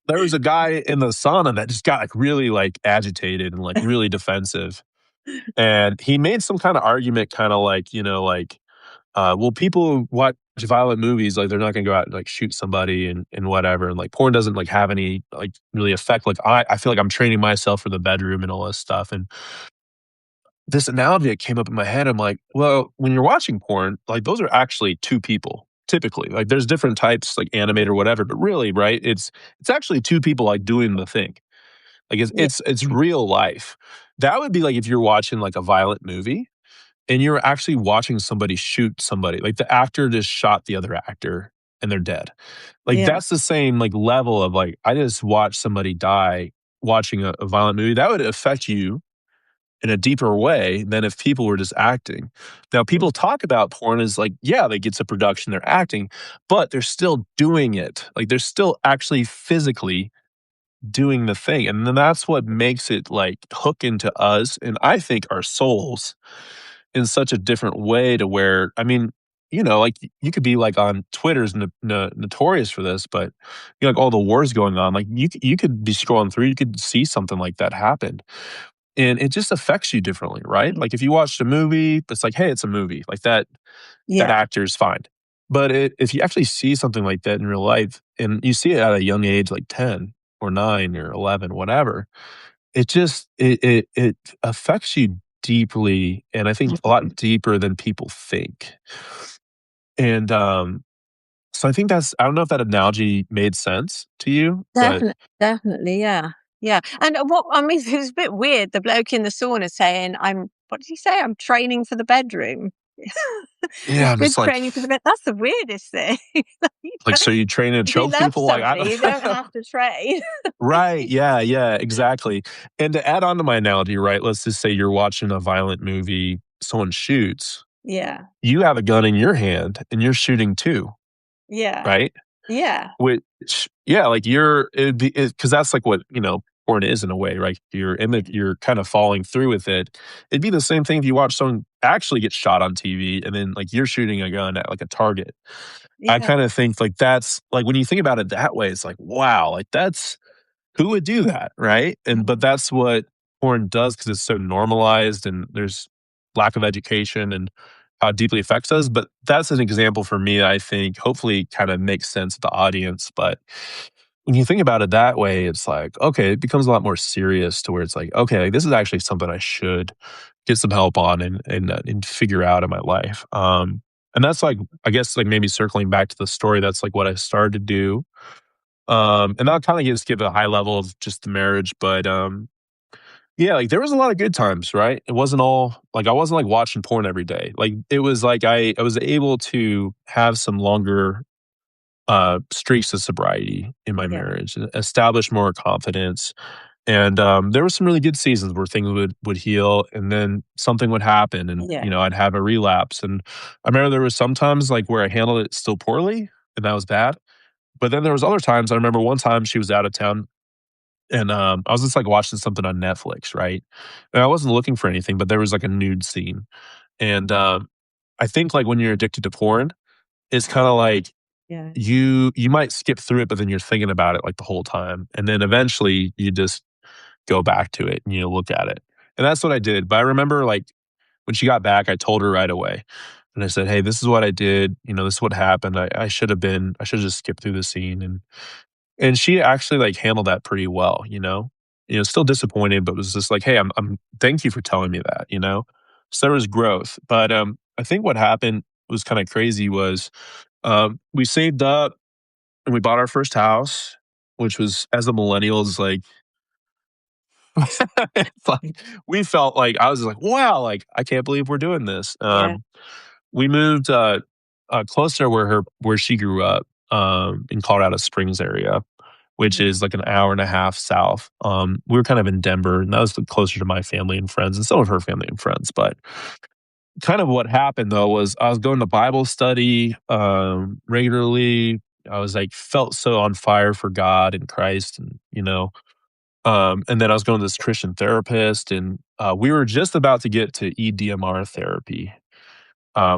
there was a guy in the sauna that just got like really like agitated and like really defensive. And he made some kind of argument, kind of like, well, people who watch violent movies, like they're not gonna go out and like shoot somebody and whatever. And like porn doesn't like have any like really effect. Like I feel like I'm training myself for the bedroom and all this stuff. And this analogy that came up in my head, I'm like, well, when you're watching porn, like those are actually two people typically. Like there's different types, like animate or whatever, but really, right? It's actually two people like doing the thing. Like Yeah, it's real life. That would be like if you're watching like a violent movie and you're actually watching somebody shoot somebody. Like the actor just shot the other actor and they're dead. Like yeah, that's the same like level of like I just watched somebody die watching a violent movie. That would affect you in a deeper way than if people were just acting. Now, mm, people talk about porn as like, yeah, they get to production, they're acting, but they're still doing it. Like they're still actually physically doing the thing. And then that's what makes it like hook into us and I think our souls in such a different way to where, I mean, like you could be like on Twitter's notorious for this, but like all the wars going on, like you could be scrolling through, you could see something like that happen and it just affects you differently, right? mm, Like if you watched a movie, it's like, hey, it's a movie. Like that yeah, actor's fine. But if you actually see something like that in real life, and you see it at a young age, like 10 or 9 or 11, whatever, it affects you deeply, and I think a mhm. lot deeper than people think. And so I think I don't know if that analogy made sense to you, but Definitely, yeah, yeah. And what I mean, it was a bit weird. The bloke in the sauna saying, "I'm." What did he say? I'm training for the bedroom. yeah, I'm You're just like, training for the bed. That's the weirdest thing. You like, don't- so you train to if you choke love people? Like I somebody, you don't don't. have to train. Right. Yeah. Yeah. Exactly. And to add on to my analogy, right? Let's just say you're watching a violent movie, someone shoots, Yeah, you have a gun in your hand and you're shooting too, yeah, right? yeah, Which, yeah, like because that's like what, porn is in a way, right? You're kind of following through with it. It'd be the same thing if you watch someone actually get shot on TV and then like you're shooting a gun at like a target. I yeah, kind of think like that's like when you think about it that way, it's like, wow, like that's who would do that, right? But mhm, that's what porn does because it's so normalized and there's lack of education and how it deeply affects us. But that's an example for me, I think, hopefully kind of makes sense to the audience. But when you think about it that way, it's like, okay, it becomes a lot more serious to where it's like, okay, like, this is actually something I should get some help on and figure out in my life. And that's like, I guess, like maybe circling back to the story, that's like what I started to do. And I'll kind of just give a high level of just the marriage, but yeah, like there was a lot of good times, right? It wasn't all like I wasn't like watching porn every day. Like it was like I was able to have some longer streaks of sobriety in my Yeah. marriage, and establish more confidence. And there were some really good seasons where things would heal, and then something would happen, and Yeah. I'd have a relapse. And I remember there was sometimes like where I handled it still poorly, and that was bad. But then there was other times. I remember one time she was out of town, and I was just like watching something on Netflix, right? And I wasn't looking for anything, but there was like a nude scene, and I think like when you're addicted to porn, it's kind of like Yeah. you might skip through it, but then you're thinking about it like the whole time, and then eventually you just go back to it and you look at it, and that's what I did. But I remember like when she got back, I told her right away, and I said, "Hey, this is what I did. This is what happened. I should have just skipped through the scene." And she actually like handled that pretty well. Still disappointed, but was just like, "Hey, I'm thank you for telling me that." So there was growth, but I think what happened was kind of crazy was we saved up and we bought our first house, which was as a millennial is like it's like we felt like I was like, wow, like I can't believe we're doing this. Yeah. We moved closer where she grew up in Colorado Springs area, which Mm. is like an hour and a half south. We were kind of in Denver, and that was closer to my family and friends and some of her family and friends. But kind of what happened though was I was going to Bible study regularly. I was like felt so on fire for God and Christ, and then I was going to this Christian therapist, and we were just about to get to EDMR therapy,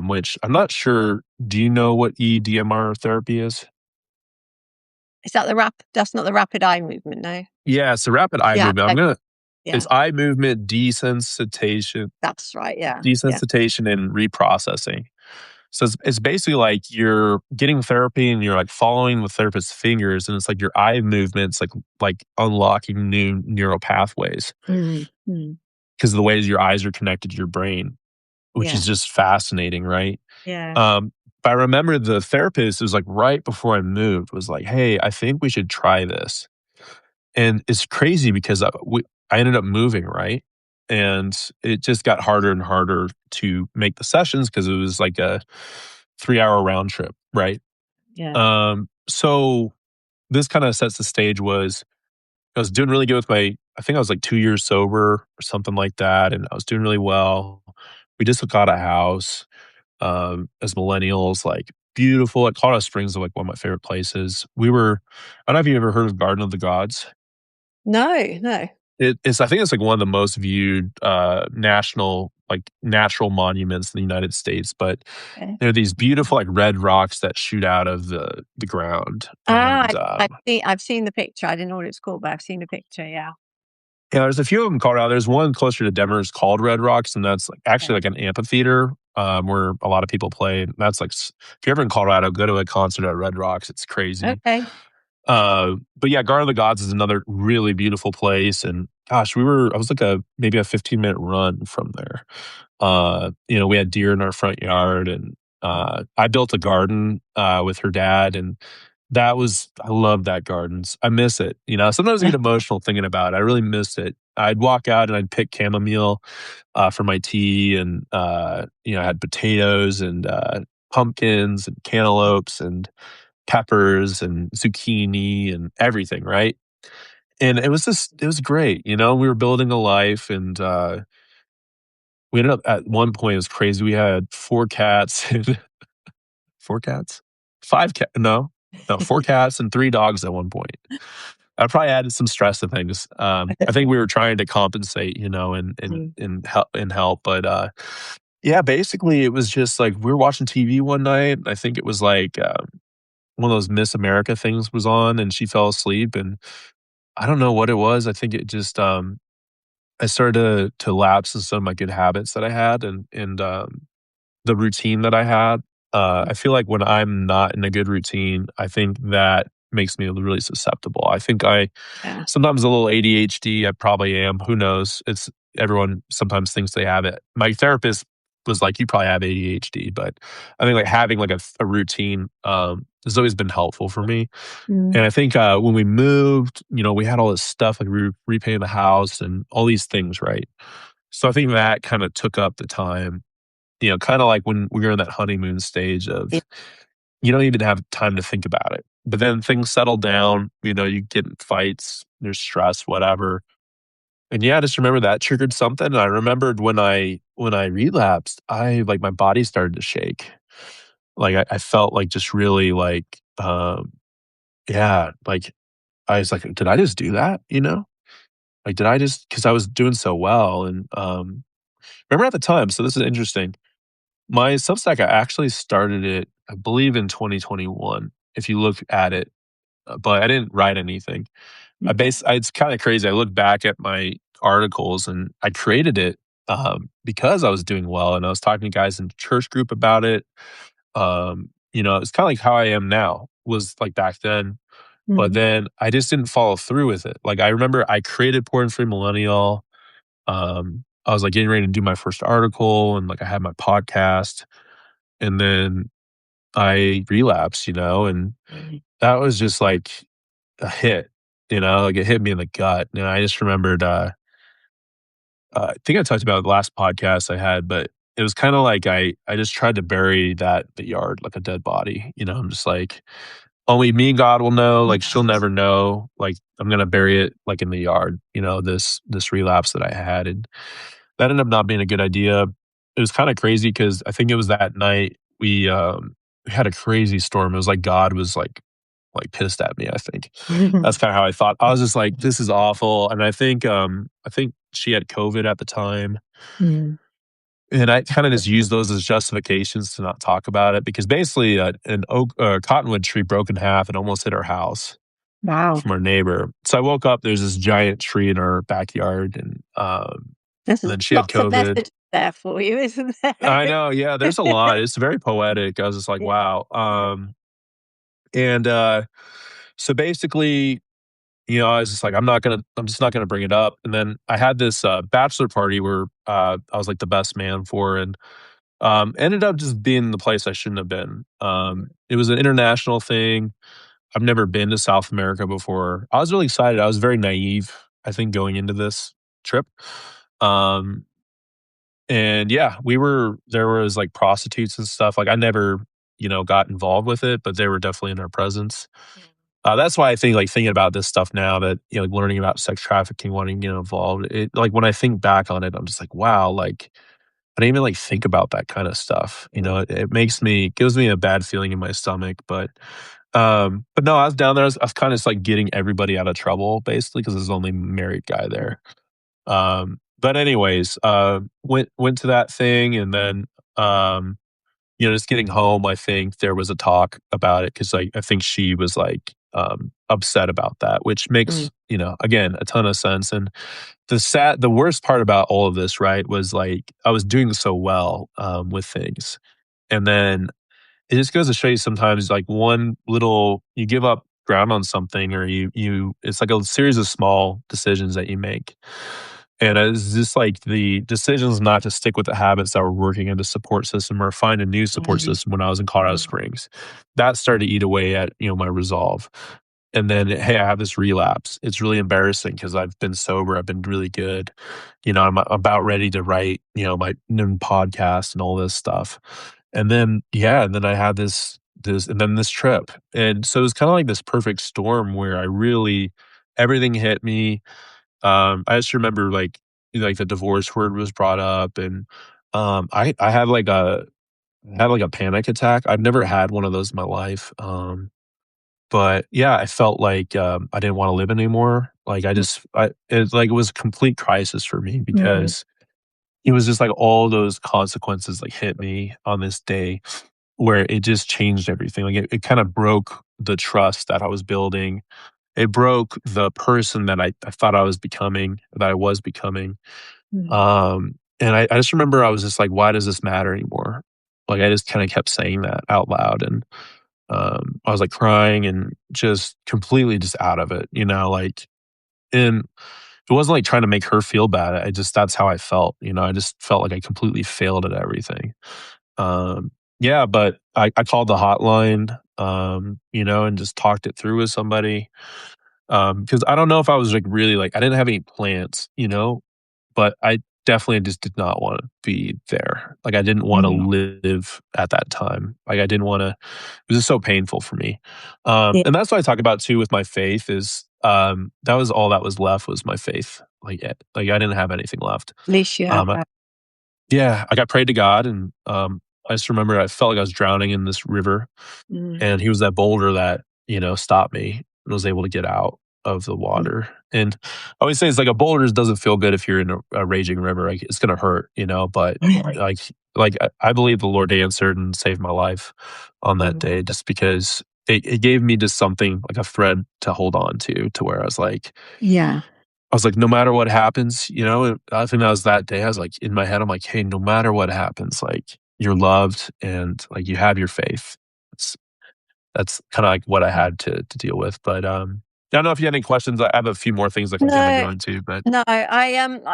which I'm not sure. Do you know what EDMR therapy is? Is that that's not the rapid eye movement, no? Yeah, it's a rapid eye Yeah, movement. It's yeah, eye movement that's right, yeah, yeah. desensitization and reprocessing. So it's basically like you're getting therapy and you're like following the therapist's fingers, and it's like your eye movements like unlocking new neural pathways Mm, mm, because of the ways your eyes are connected to your brain, which yeah, is just fascinating, right? yeah. Um, but I remember the therapist, it was like right before I moved, was like, "Hey, I think we should try this." And it's crazy because I ended up moving, right? And it just got harder and harder to make the sessions because it was like a 3-hour round trip, right? Yeah. So this kind of sets the stage was I was doing really good with I think I was like 2 years sober or something like that, and I was doing really well. We just got a house, as millennials, like beautiful. Like Colorado Springs is like one of my favorite places. I don't know if you ever heard of Garden of the Gods. No, no. It's I think it's like one of the most viewed national like natural monuments in the United States. But Okay. there are these beautiful like red rocks that shoot out of the ground, Ah, and I've seen the picture. I didn't know what it's called, but I've seen the picture, yeah. yeah, there's a few of them in Colorado. There's one closer to Denver is called Red Rocks, and that's like actually Okay. like an amphitheater where a lot of people play. That's like if you're ever in Colorado, go to a concert at Red Rocks. It's crazy. Okay. But yeah, Garden of the Gods is another really beautiful place. And gosh, I was like maybe a 15-minute run from there. We had deer in our front yard, and I built a garden with her dad, and I love that gardens. I miss it. Sometimes I get emotional thinking about it. I really miss it. I'd walk out and I'd pick chamomile for my tea, and I had potatoes and pumpkins and cantaloupes and peppers and zucchini and everything, right? And it was great. We were building a life, and we ended up at one point, it was crazy. We had 4 cats and 4 cats? 5 cat no, 4 cats and 3 dogs at one point. I probably added some stress to things. I think we were trying to compensate, Mm. and help. But yeah, basically it was just like we were watching TV one night. I think it was like one of those Miss America things was on, and she fell asleep, and I don't know what it was. I think it just I started to lapse in some of my good habits that I had, and the routine that I had. I feel like when I'm not in a good routine, I think that makes me really susceptible. I think I Yeah. sometimes a little ADHD. I probably am. Who knows? It's everyone sometimes thinks they have it. My therapist was like, "You probably have ADHD," but I think, like, having, like, a routine, has always been helpful for me, Mm. and I think, when we moved, we had all this stuff, like, we were repainting the house and all these things, right? So I think that kinda took up the time, kinda like when we were in that honeymoon stage Yeah. of you don't even have time to think about it. But then things settle down, you get in fights, there's stress, whatever. And yeah, I just remember that triggered something. And I remembered when I relapsed, I like my body started to shake. Like I felt like just really like yeah, like I was like, did I just do that? Like did I just because I was doing so well and remember at the time, so this is interesting. My Substack, I actually started it, I believe in 2021, if you look at it, but I didn't write anything. It's kinda crazy. I look back at my articles and I created it, because I was doing well and I was talking to guys in the church group about it. It's kinda like how I am now, was like back then, but Mm. then I just didn't follow through with it. Like, I remember I created Porn Free Millennial. I was, like, getting ready to do my first article and, like, I had my podcast, and then I relapsed, and that was just like a hit, like it hit me in the gut. And I just remembered, I think I talked about it the last podcast I had, but it was kind of like I just tried to bury the yard like a dead body. I'm just like, only me and God will know. Like she'll never know. Like I'm gonna bury it like in the yard. This relapse that I had, and that ended up not being a good idea. It was kind of crazy because I think it was that night we had a crazy storm. It was like God was like pissed at me, I think. That's kinda how I thought. I was just like, "This is awful," and I think she had COVID at the time, Mm. and I kinda just used those as justifications to not talk about it because basically, an cottonwood tree broke in half and almost hit our house Wow. from our neighbor. So I woke up, there's this giant tree in our backyard, There's and then she had lots of COVID. message there for you, isn't there? I know, yeah, there's a lot. It's very poetic. I was just like, Yeah. "Wow." And, so basically, I was just like, I'm just not gonna bring it up. And then I had this bachelor party where I was like the best man for, and ended up just being the place I shouldn't have been. It was an international thing. I've never been to South America before. I was really excited. I was very naive, I think, going into this trip. Um, and yeah, there was like prostitutes and stuff. Like I never, got involved with it, but they were definitely in our presence. That's why I think, like, thinking about this stuff now that, like, learning about sex trafficking, wanting to get involved, like, when I think back on it, I'm just like, "Wow," like, I didn't even, like, think about that kinda stuff, it gives me a bad feeling in my stomach, but no, I was down there, I was kinda just, like, getting everybody out of trouble, basically, because there's only married guy there. But anyways, went to that thing, and then, um just getting home, I think there was a talk about it because I think she was like upset about that, which Mm. makes, again, a ton of sense. And the worst part about all of this, right, was like I was doing so well with things. And then it just goes to show you sometimes like one little, you give up ground on something or it's like a series of small decisions that you make. And it's just like the decisions not to stick with the habits that were working in the support system or find a new support system when I was in Colorado Springs. That started to eat away at, my resolve. And then, hey, I have this relapse. It's really embarrassing because I've been sober. I've been really good. I'm about ready to write, my new podcast and all this stuff. And then, yeah, and then I had and then this trip. And so it was kind of like this perfect storm where I really, everything hit me. I just remember like the divorce word was brought up, and I had like a panic attack. I've never had one of those in my life. But yeah, I felt like I didn't want to live anymore. Like it was a complete crisis for me Mm. because it was just like all those consequences like hit me on this day where it just changed everything. Like it kind of broke the trust that I was building. It broke the person that I thought I was becoming, that I was becoming. Mm. And I just remember I was just like, why does this matter anymore? Like I just kind of kept saying that out loud. And I was like crying and just completely just out of it, like, and it wasn't like trying to make her feel bad. I just that's how I felt, you know, I just felt like I completely failed at everything. Yeah, but I called the hotline, you know, and just talked it through with somebody. Because I don't know if I was like really like I didn't have any plans, you know, but I definitely just did not want to be there. Like I didn't want to Mhm. live at that time. Like I didn't want to. It was just so painful for me. Yeah, And that's what I talk about too with my faith. Is that was all that was left was my faith. Like I didn't have anything left. at least you have Um, that. yeah, like I prayed to God, and I just remember I felt like I was drowning in this river, Mm. and he was that boulder that, you know, stopped me and was able to get out of the Mm. water. And I always say it's like a boulder just doesn't feel good if you're in a raging river. Like it's gonna hurt, you know. But like I believe the Lord answered and saved my life on that Mm. day, just because it gave me just something like a thread to hold on to where Yeah. I was like, no matter what happens, you know, and I think that was that day. I was like, in my head, I'm like, hey, no matter what happens, like you're loved and like you have your faith. It's, that's kind of like what I had to deal with. But I don't know if you had any questions. I have a few more things I can kind of No, go into, but no,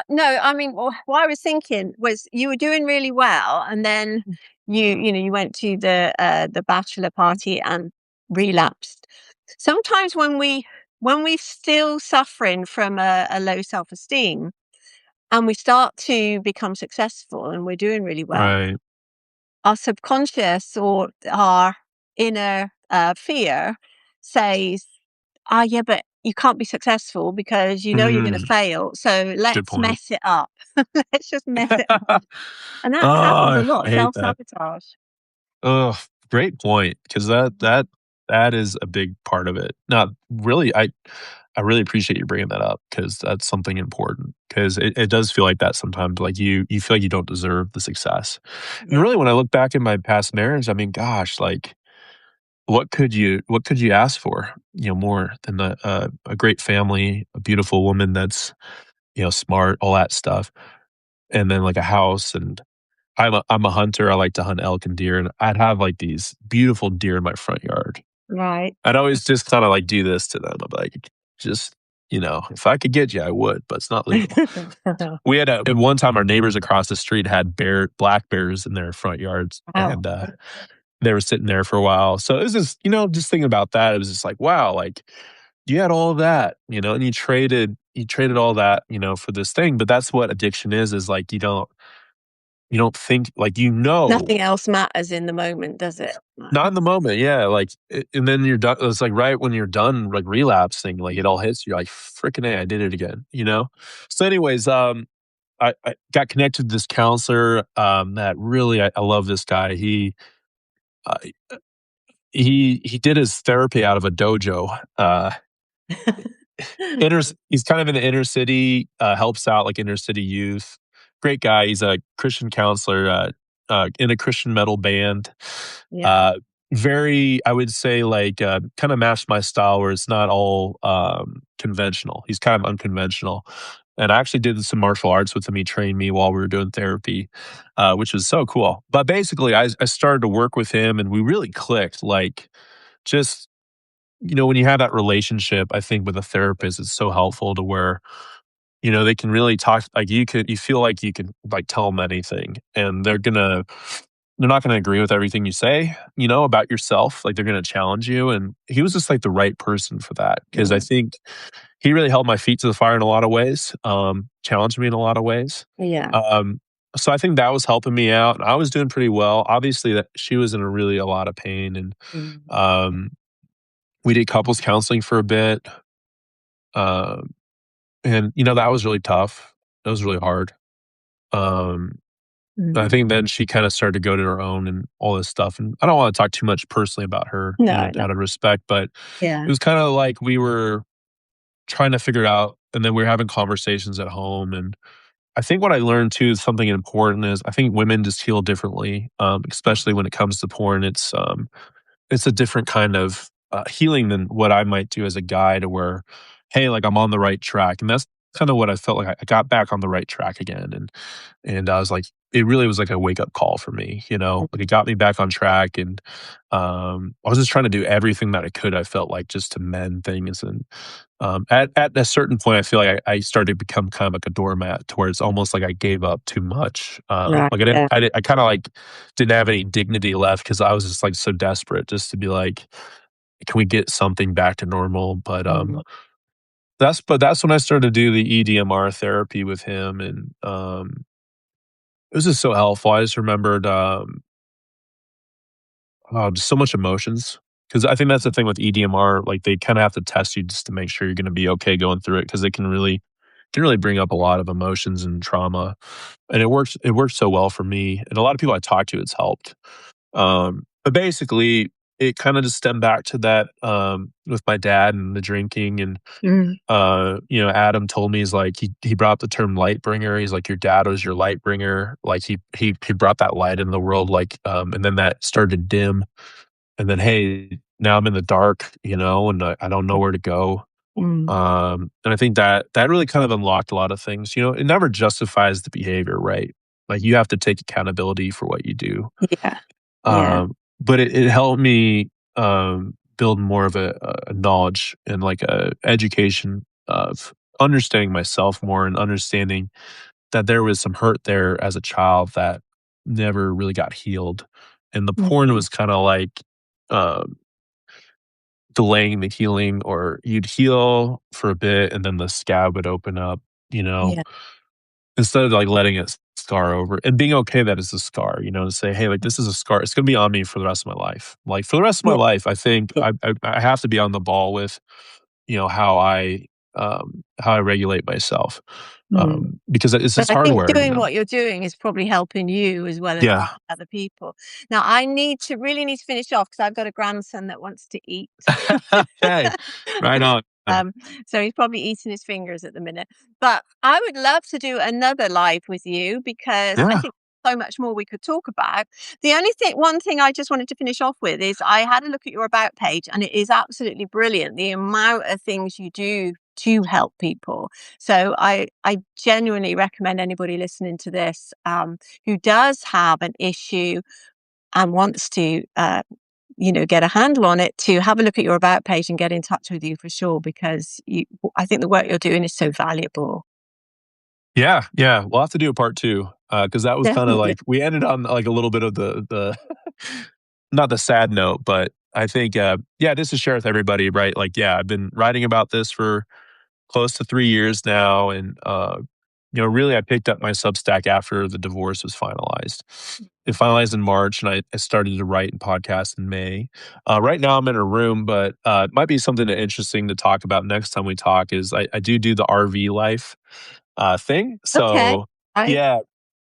no, I mean, what I was thinking was you were doing really well, and then you went to the bachelor party and relapsed. Sometimes when we still suffering from a low self-esteem and we start to become successful and we're doing really well, right. our subconscious or our inner fear says, "Ah, yeah, but you can't be successful because you know you're gonna Mm, fail, so good let's point. mess it up. Let's just mess it up." And that happens a Oh, I lot, hate that. self-sabotage. Oh, great point. Because that is a big part of it. Not really. I really appreciate you bringing that up because that's something important. Because it does feel like that sometimes. Like you feel like you don't deserve the success. And Yeah, really, when I look back in my past marriage, I mean, gosh, like what could you ask for? You know, more than a great family, a beautiful woman that's, you know, smart, all that stuff, and then like a house. And I'm a hunter. I like to hunt elk and deer, and I'd have like these beautiful deer in my front yard. right. I'd always just kind of like do this to them. I'm like, just, you know, if I could get you, I would, but it's not legal. We had at one time our neighbors across the street had black bears in their front yards, Wow. and they were sitting there for a while. So it was just, you know, just thinking about that. It was just like, wow, like you had all of that, you know, and you traded all that, you know, for this thing. But that's what addiction is like you don't think like you know Nothing else matters in the moment, does it? No. not in the moment, yeah, like, and then you're done. It's like right when you're done, like relapsing, like it all hits you, like freaking a, I did it again, you know. So, anyways, I got connected to this counselor. That really, I love this guy. Uh, he did his therapy out of a dojo. He's kind of in the inner city, helps out like inner city youth. Great guy. He's a Christian counselor, in a Christian metal band. Yeah, Uh, very, I would say, like kind of matched my style, where it's not all conventional. He's kind of unconventional. And I actually did some martial arts with him. He trained me while we were doing therapy, which was so cool. But basically, I started to work with him, and we really clicked. Like, just you know, when you have that relationship, I think with a therapist, it's so helpful to where, you know, they can really talk like you feel like you can like tell them anything, and they're not gonna agree with everything you say, you know, about yourself. Like they're gonna challenge you. And he was just like the right person for that. Cause I mm, think he really held my feet to the fire in a lot of ways, challenged me in a lot of ways. yeah. Um, so I think that was helping me out. And I was doing pretty well. Obviously that she was in a lot of pain. And Mm, um we did couples counseling for a bit, um, and, you know, that was really tough. That was really hard. Um, I mm. think then she kinda started to go to her own and all this stuff, and I don't wanna talk too much personally about her, you know, No, no. out of respect, but Yeah. it was kinda like we were trying to figure it out, and then we were having conversations at home. And I think what I learned too is something important is I think women just heal differently, especially when it comes to porn. It's a different kind of, healing than what I might do as a guy to where, "Hey, like, I'm on the right track," and that's kind of what I felt like I got back on the right track again, and I was like, it really was like a wake up call for me, you know, like it got me back on track, and I was just trying to do everything that I could. I felt like just to mend things, and at a certain point, I feel like I started to become kind of like a doormat, to where it's almost like I gave up too much. Right. Like Yeah. I kind of like didn't have any dignity left because I was just like so desperate just to be like, can we get something back to normal? But Mm. that's when I started to do the EDMR therapy with him, and it was just so helpful. I just remembered just so much emotions, because I think that's the thing with EDMR. Like they kind of have to test you just to make sure you're going to be okay going through it, because it can really bring up a lot of emotions and trauma. And it works so well for me, and a lot of people I talk to, it's helped. But basically, it kind of just stemmed back to that with my dad and the drinking. And Mm. you know, Adam told me, he's like, he brought up the term light bringer. He's like, your dad was your light bringer. Like he brought that light into the world. Like and then that started to dim, and then, hey, now I'm in the dark, you know, and I don't know where to go. Mm. And I think that that really kind of unlocked a lot of things. You know, it never justifies the behavior, right? Like you have to take accountability for what you do. Yeah. Yeah. But it helped me build more of a knowledge and like a education of understanding myself more, and understanding that there was some hurt there as a child that never really got healed. And the porn Mm. was kind of like um, delaying the healing, or you'd heal for a bit and then the scab would open up, you know, Yeah. instead of like letting it scar over and being okay that it's a scar, you know, to say, hey, like this is a scar. It's going to be on me for the rest of my life. Like for the rest of my Yeah. life, I think Yeah. I have to be on the ball with, you know, how I regulate myself. Mm. Because it's But just I think hardware, you doing know? what you're doing is probably helping you as well as Yeah. other people. Now, really need to finish off because I've got a grandson that wants to eat. Hey, right on. Um, so he's probably eating his fingers at the minute. But I would love to do another live with you because I Yeah. think so much more we could talk about. One thing I just wanted to finish off with is I had a look at your about page and it is absolutely brilliant. The amount of things you do to help people. So I genuinely recommend anybody listening to this who does have an issue and wants to get a handle on it, to have a look at your about page and get in touch with you for sure, because I think the work you're doing is so valuable. Yeah, yeah, we'll have to do a part 2, because that was kinda Definitely. like we ended on, like, a little bit of the not the sad note, but I think, yeah, just to share with everybody, right, like, yeah, I've been writing about this for close to 3 years now, and, you know, really, I picked up my Substack after the divorce was finalized. It finalized in March, and I started to write and podcast in May. Right now, I'm in a room, but, it might be something interesting to talk about next time we talk. Is I do the RV life thing. Okay. So I yeah,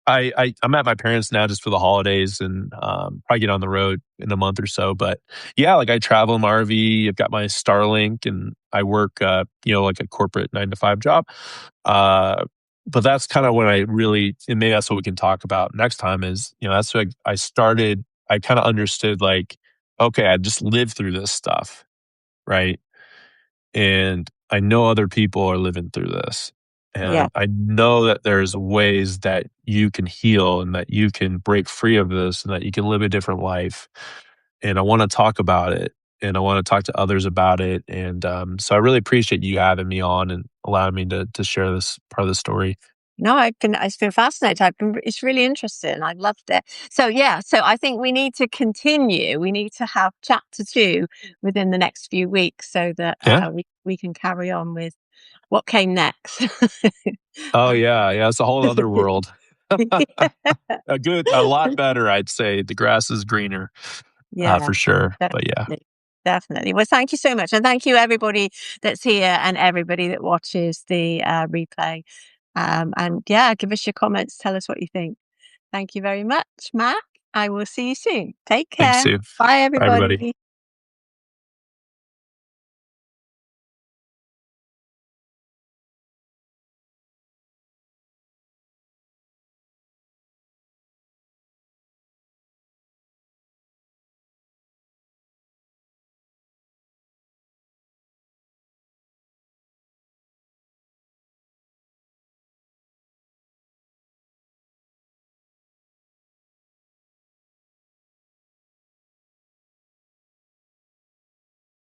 I'm at my parents now just for the holidays, and probably get on the road in a month or so. But yeah, like I travel in my RV. I've got my Starlink, and I work, you know, like a corporate 9 to 5 job. Uh, but that's kind of when I really, and maybe that's what we can talk about next time. Is, you know, that's what I started. I kind of understood, like, okay, I just lived through this stuff, right? And I know other people are living through this. Yeah. And I know that there's ways that you can heal, and that you can break free of this, and that you can live a different life. And I want to talk about it, and I want to talk to others about it. And so I really appreciate you having me on and allowing me to share this part of the story. No, it's been fascinating. It's really interesting. I've loved it. So yeah, so I think we need to continue. We need to have chapter 2 within the next few weeks so that Yeah. we can carry on with what came next. Oh, Um, yeah. Yeah. It's a whole other world. A lot better, I'd say. The grass is greener, Yeah, for sure. But yeah. definitely. Definitely. Well, thank you so much. And thank you, everybody that's here and everybody that watches the replay. And yeah, give us your comments. Tell us what you think. Thank you very much, Matt. I will see you soon. Take Thanks, care. Sue. Bye, Bye, everybody. everybody.